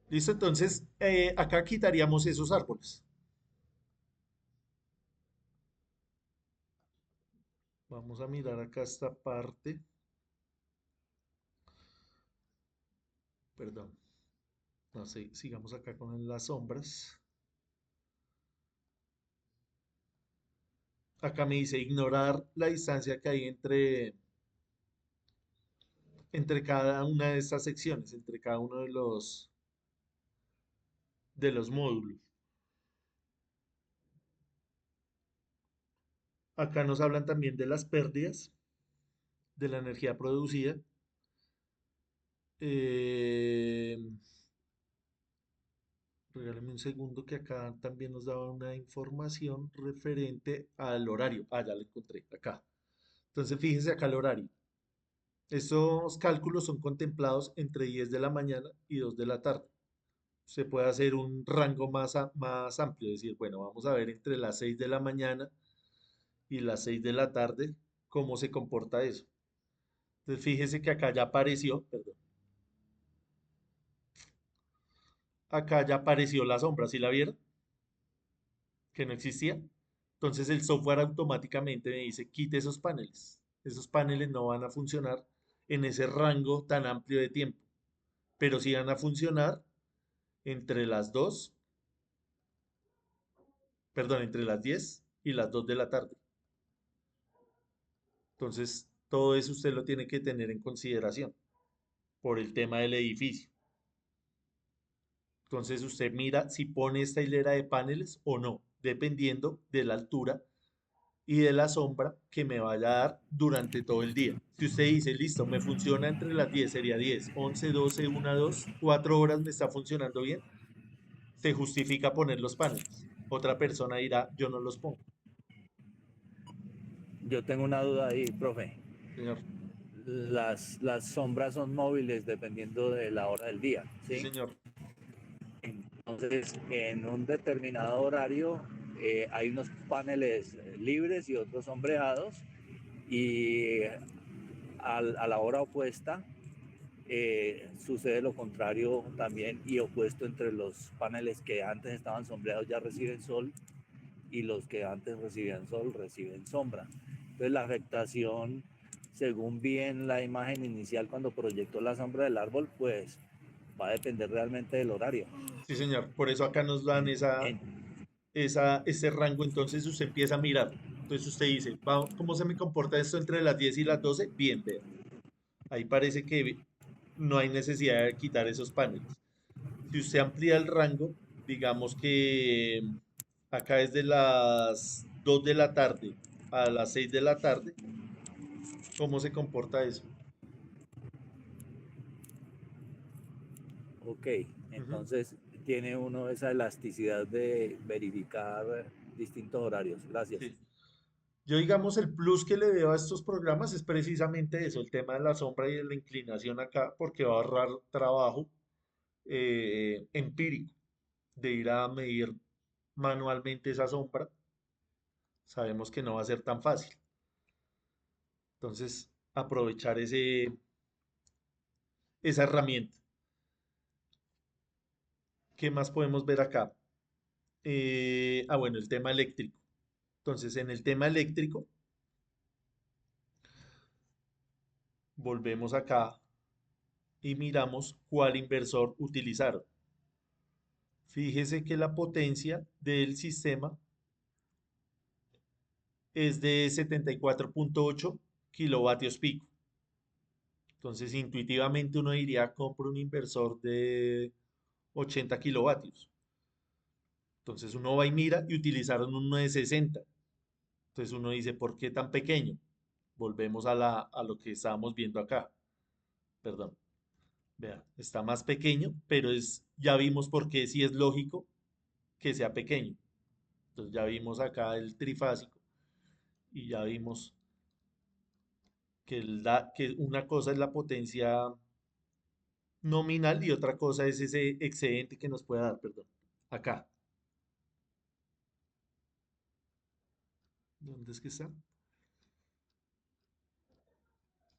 Listo, entonces acá quitaríamos esos árboles. Vamos a mirar acá esta parte. Perdón. No sé, sigamos acá con las sombras. Acá me dice ignorar la distancia que hay entre cada una de estas secciones, entre cada uno de los módulos. Acá nos hablan también de las pérdidas, de la energía producida. Eh, Regálame un segundo que acá también nos daba una información referente al horario. Ah, ya lo encontré, acá. Entonces fíjense acá el horario. Estos cálculos son contemplados entre 10 de la mañana y 2 de la tarde. Se puede hacer un rango más amplio, es decir, bueno, vamos a ver entre las 6 de la mañana y las 6 de la tarde cómo se comporta eso. Entonces fíjese que acá ya apareció, perdón, acá ya apareció la sombra, ¿sí la vieron? Que no existía. Entonces el software automáticamente me dice, quite esos paneles. Esos paneles no van a funcionar en ese rango tan amplio de tiempo, pero sí van a funcionar entre las 2, perdón, entre las 10 y las 2 de la tarde. Entonces, todo eso usted lo tiene que tener en consideración por el tema del edificio. Entonces, usted mira si pone esta hilera de paneles o no, dependiendo de la altura y de la sombra que me vaya a dar durante todo el día. Si usted dice, listo, me funciona entre las 10, sería 10, 11, 12, 1, 2, 4 horas me está funcionando bien, se justifica poner los paneles. Otra persona dirá, yo no los pongo. Yo tengo una duda ahí, profe. Señor, Las sombras son móviles dependiendo de la hora del día, sí, ¿sí? señor. Entonces, en un determinado horario hay unos paneles libres y otros sombreados y a la hora opuesta sucede lo contrario también y opuesto entre los paneles que antes estaban sombreados ya reciben sol y los que antes recibían sol reciben sombra. Entonces la afectación, según vi en la imagen inicial cuando proyectó la sombra del árbol, pues va a depender realmente del horario. Sí, señor. Por eso acá nos dan En, en, ese rango, entonces usted empieza a mirar. Entonces usted dice, ¿cómo se me comporta esto entre las 10 y las 12? Bien, vea. Ahí parece que no hay necesidad de quitar esos paneles. Si usted amplía el rango, digamos que acá es de las 2 de la tarde a las 6 de la tarde, ¿cómo se comporta eso? ok, Ujú, entonces tiene uno esa elasticidad de verificar distintos horarios. Gracias. sí. Yo, digamos, el plus que le veo a estos programas es precisamente eso, el tema de la sombra y de la inclinación acá, porque va a ahorrar trabajo empírico de ir a medir manualmente esa sombra. Sabemos que no va a ser tan fácil. Entonces, aprovechar esa herramienta. ¿Qué más podemos ver acá? Bueno, el tema eléctrico. Entonces, en el tema eléctrico, volvemos acá y miramos cuál inversor utilizaron. Fíjese que la potencia del sistema es de 74.8 kilovatios pico. Entonces, intuitivamente uno diría, compro un inversor de 80 kilovatios. Entonces uno va y mira y utilizaron uno de 60. Entonces uno dice, ¿por qué tan pequeño? Volvemos a lo que estábamos viendo acá. Perdón. Vea, está más pequeño, pero ya vimos por qué sí es lógico que sea pequeño. Entonces ya vimos acá el trifásico y ya vimos que una cosa es la potencia nominal y otra cosa es ese excedente que nos puede dar, perdón. Acá. ¿Dónde es que está?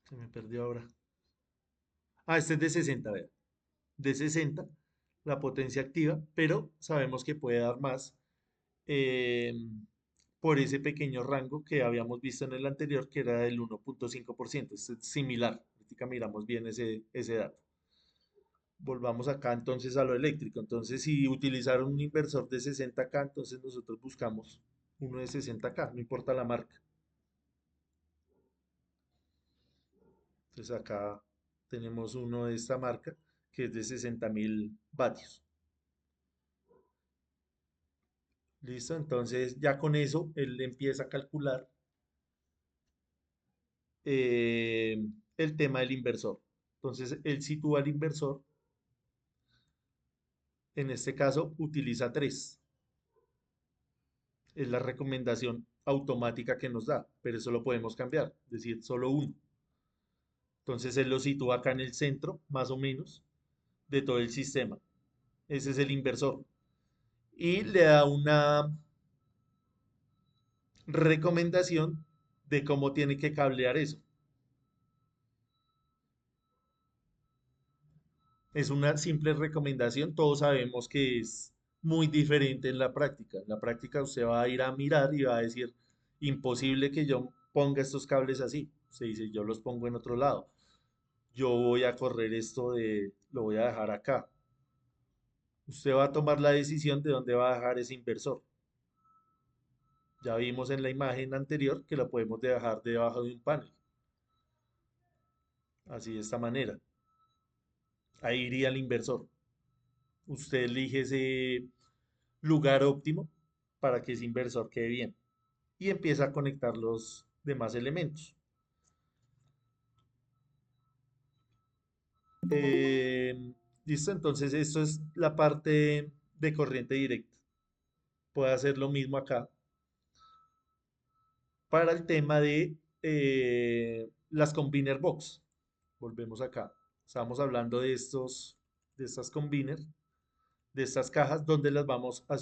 Se me perdió ahora. Ah, este es de 60, vea. De 60, la potencia activa, pero sabemos que puede dar más eh, por ese pequeño rango que habíamos visto en el anterior, que era del 1.5%. Es similar. Ahorita miramos bien ese dato. Volvamos acá entonces a lo eléctrico. Entonces, si utilizaron un inversor de 60K, entonces nosotros buscamos uno de 60K, no importa la marca. Entonces acá tenemos uno de esta marca que es de 60.000 vatios. Listo, entonces ya con eso él empieza a calcular eh, el tema del inversor. Entonces él sitúa al inversor, en este caso utiliza 3. Es la recomendación automática que nos da, pero eso lo podemos cambiar, es decir, solo uno. Entonces él lo sitúa acá en el centro, más o menos, de todo el sistema. Ese es el inversor. Y le da una recomendación de cómo tiene que cablear eso. Es una simple recomendación, todos sabemos que es muy diferente en la práctica. En la práctica usted va a ir a mirar y va a decir, imposible que yo ponga estos cables así. Se dice, yo los pongo en otro lado. Yo voy a correr lo voy a dejar acá. Usted va a tomar la decisión de dónde va a dejar ese inversor. Ya vimos en la imagen anterior que lo podemos dejar debajo de un panel. Así de esta manera. Ahí iría el inversor. Usted elige ese lugar óptimo para que ese inversor quede bien y empieza a conectar los demás elementos. Listo, entonces esto es la parte de corriente directa. Puede hacer lo mismo acá para el tema de las combiner box. Volvemos acá. Estamos hablando de estas combiner, de estas cajas, donde las vamos a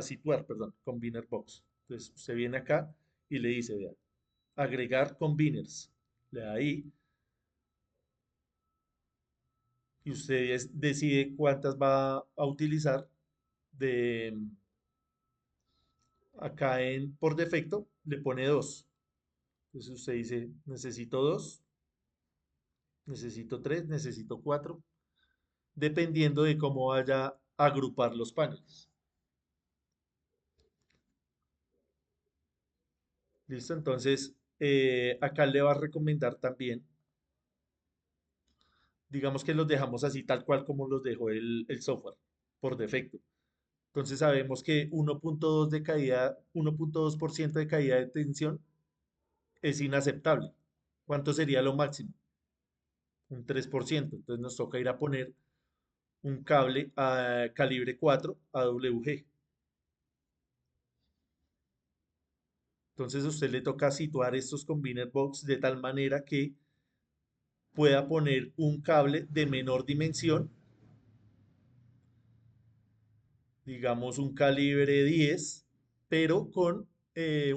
situar, perdón, combiner box. Entonces usted viene acá y le dice, vea, agregar combiners. Le da ahí y usted decide cuántas va a utilizar de acá por defecto le pone dos. Entonces usted dice, necesito dos, necesito tres, necesito cuatro, dependiendo de cómo vaya a agrupar los paneles. ¿Listo? Entonces, acá le va a recomendar también, digamos que los dejamos así tal cual como los dejó el software por defecto. Entonces sabemos que 1.2 de caída, 1.2% de caída de tensión es inaceptable. ¿Cuánto sería lo máximo? Un 3%. Entonces nos toca ir a poner un cable a calibre 4 AWG. Entonces a usted le toca situar estos combiner box de tal manera que pueda poner un cable de menor dimensión, digamos un calibre 10, pero con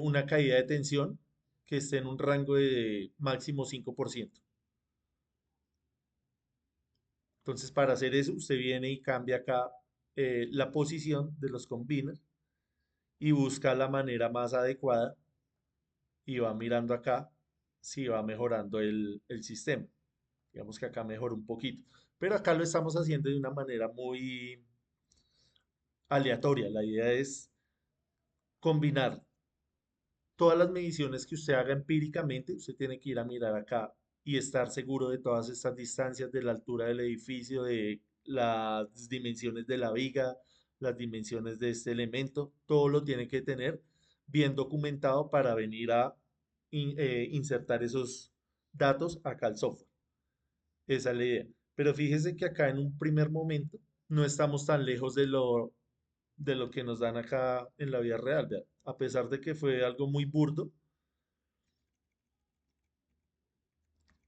una caída de tensión que esté en un rango de máximo 5%. Entonces, para hacer eso, usted viene y cambia acá la posición de los combiners y busca la manera más adecuada y va mirando acá si va mejorando el sistema. Digamos que acá mejora un poquito. Pero acá lo estamos haciendo de una manera muy aleatoria. La idea es combinar todas las mediciones que usted haga empíricamente. Usted tiene que ir a mirar acá y estar seguro de todas estas distancias, de la altura del edificio, de las dimensiones de la viga, las dimensiones de este elemento. Todo lo tiene que tener bien documentado para venir a insertar esos datos acá al software. Esa es la idea. Pero fíjese que acá en un primer momento no estamos tan lejos de lo que nos dan acá en la vida real. Vea. A pesar de que fue algo muy burdo,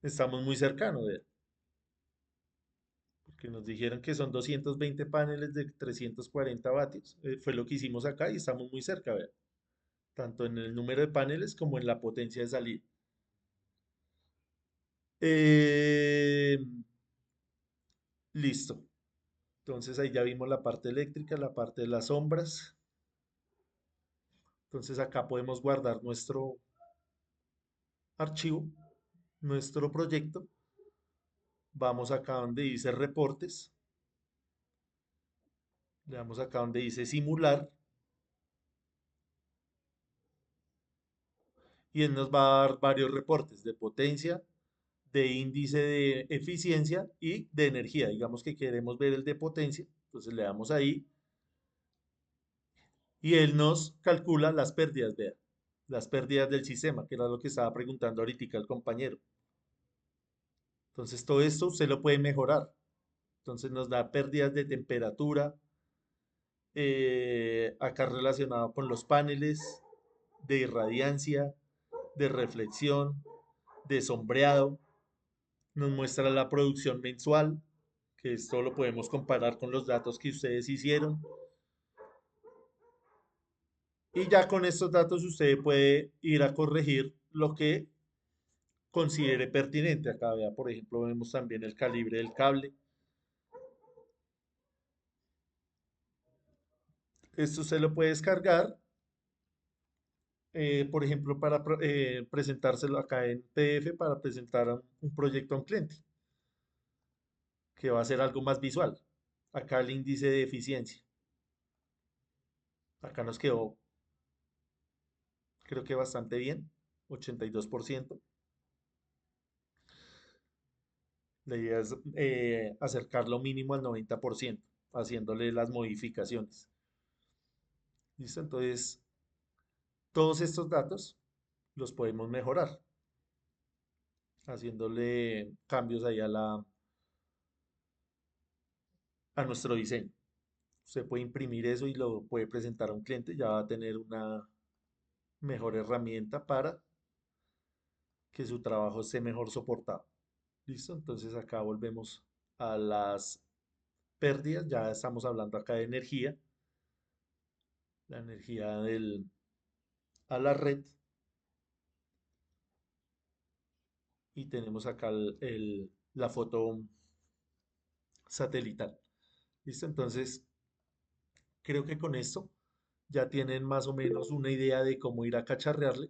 estamos muy cercanos, vea, porque nos dijeron que son 220 paneles de 340 vatios. Fue lo que hicimos acá y estamos muy cerca, vea, tanto en el número de paneles como en la potencia de salida. Eh, listo. Entonces ahí ya vimos la parte eléctrica, la parte de las sombras. Entonces acá podemos guardar nuestro archivo, nuestro proyecto. Vamos acá donde dice reportes. Le damos acá donde dice simular. Y él nos va a dar varios reportes de potencia, de índice de eficiencia y de energía. Digamos que queremos ver el de potencia. Entonces le damos ahí y él nos calcula las pérdidas, vea, las pérdidas del sistema, que era lo que estaba preguntando ahorita el compañero. Entonces todo esto usted lo puede mejorar. Entonces nos da pérdidas de temperatura, acá relacionado con los paneles, de irradiancia, de reflexión, de sombreado. Nos muestra la producción mensual, que esto lo podemos comparar con los datos que ustedes hicieron. Y ya con estos datos usted puede ir a corregir lo que considere pertinente. Acá vea, por ejemplo, vemos también el calibre del cable. Esto usted lo puede descargar, por ejemplo, para presentárselo acá en PDF para presentar un proyecto a un cliente, que va a ser algo más visual. Acá el índice de eficiencia. Acá nos quedó, creo que bastante bien, 82%. La idea es acercar lo mínimo al 90%, haciéndole las modificaciones. ¿Listo? Entonces, todos estos datos los podemos mejorar, haciéndole cambios ahí a nuestro diseño. Usted puede imprimir eso y lo puede presentar a un cliente, ya va a tener una mejor herramienta para que su trabajo esté mejor soportado. ¿Listo? Entonces acá volvemos a las pérdidas, ya estamos hablando acá de energía, la energía a la red, y tenemos acá la foto satelital. ¿Listo? Entonces, creo que con esto ya tienen más o menos una idea de cómo ir a cacharrearle.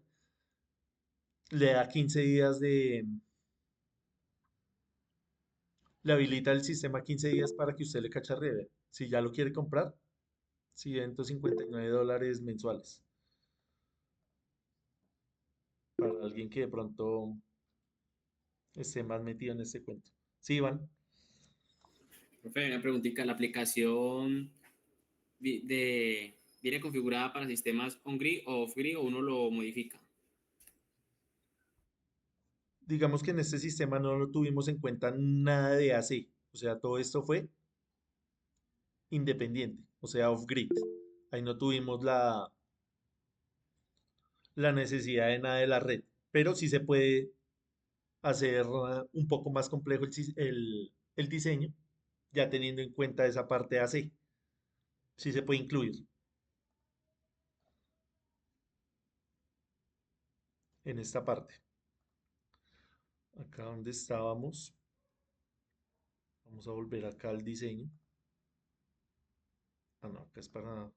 Le da 15 días le habilita el sistema 15 días para que usted le cacharree. Si ya lo quiere comprar, $159 mensuales. Para alguien que de pronto esté más metido en este cuento. Sí, Iván. Profe, una preguntita, ¿la aplicación viene configurada para sistemas on-grid o off-grid o uno lo modifica? Digamos que en este sistema no lo tuvimos en cuenta nada de AC. O sea, todo esto fue independiente, o sea, off-grid. Ahí no tuvimos la necesidad de nada de la red, pero sí se puede hacer un poco más complejo el diseño, ya teniendo en cuenta esa parte AC. Sí se puede incluir en esta parte. Acá donde estábamos, vamos a volver acá al diseño. Ah, no, acá es para...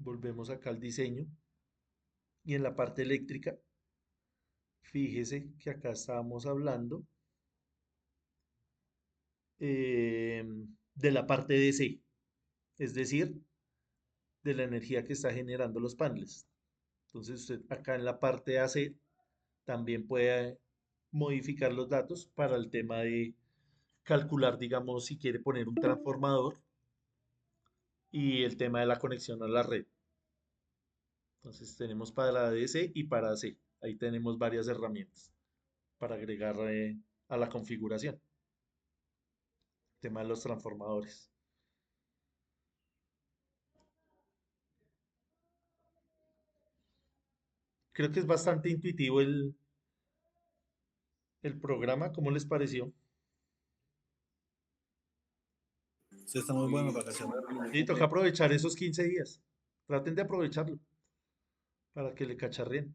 Volvemos acá al diseño. Y en la parte eléctrica, fíjese que acá estábamos hablando eh, de la parte DC, es decir, de la energía que está generando los paneles. Entonces usted acá en la parte AC también puede modificar los datos para el tema de calcular, digamos, si quiere poner un transformador y el tema de la conexión a la red. Entonces tenemos para DC y para AC. Ahí tenemos varias herramientas para agregar a la configuración. Tema de los transformadores. Creo que es bastante intuitivo el programa. ¿Cómo les pareció? Sí, está muy bueno para que se vea. Y toca aprovechar esos 15 días. Traten de aprovecharlo para que le cacharreen.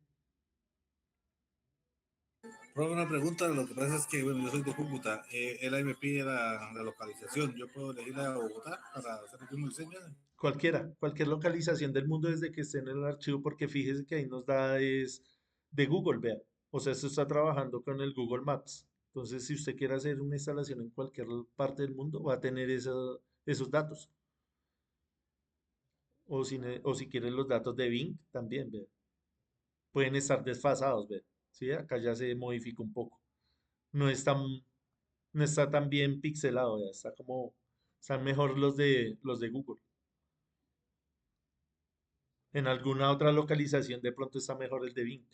Profe, una pregunta, lo que pasa es que, bueno, yo soy de Cúcuta, él ahí me pide la localización, ¿yo puedo elegir a Bogotá para hacer el mismo diseño? Cualquier localización del mundo desde que esté en el archivo, porque fíjese que ahí nos da es de Google, vea. O sea, esto está trabajando con el Google Maps. Entonces, si usted quiere hacer una instalación en cualquier parte del mundo, va a tener esos datos. O si quiere los datos de Bing, también, vea. Pueden estar desfasados, vea. ¿Sí? Acá ya se modifica un poco. No es tan, no está tan bien pixelado, vea. Están mejor los de Google. En alguna otra localización de pronto está mejor el de Bing.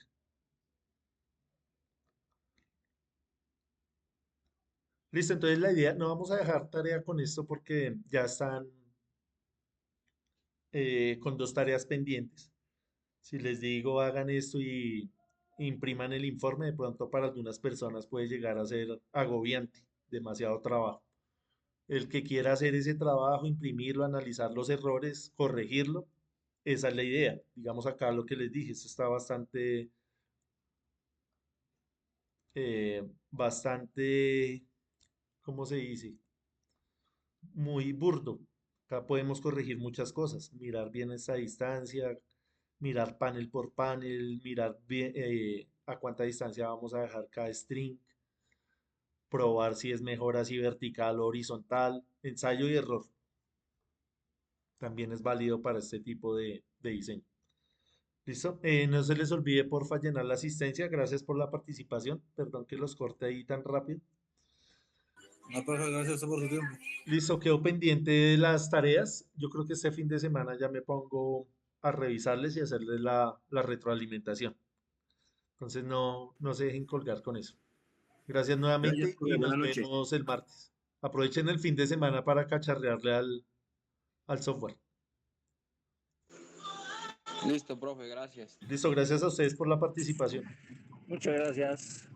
Listo, entonces la idea, no vamos a dejar tarea con esto porque ya están con dos tareas pendientes. Si les digo hagan esto y impriman el informe, de pronto para algunas personas puede llegar a ser agobiante, demasiado trabajo. El que quiera hacer ese trabajo, imprimirlo, analizar los errores, corregirlo, esa es la idea. Digamos acá lo que les dije, esto está bastante, ¿cómo se dice? Muy burdo. Acá podemos corregir muchas cosas, mirar bien esta distancia, mirar panel por panel, mirar bien a cuánta distancia vamos a dejar cada string, probar si es mejor así vertical o horizontal, ensayo y error. También es válido para este tipo de diseño. ¿Listo? No se les olvide porfa llenar la asistencia. Gracias por la participación. Perdón que los corte ahí tan rápido. No, profe, gracias a usted por su tiempo. Listo, quedo pendiente de las tareas. Yo creo que este fin de semana ya me pongo a revisarles y hacerles la retroalimentación. Entonces no se dejen colgar con eso. Gracias Gracias, nuevamente y profe. nos Buenas noches. vemos el martes. Aprovechen el fin de semana para cacharrearle al software. Listo, profe, gracias. Listo, gracias a ustedes por la participación. Muchas gracias.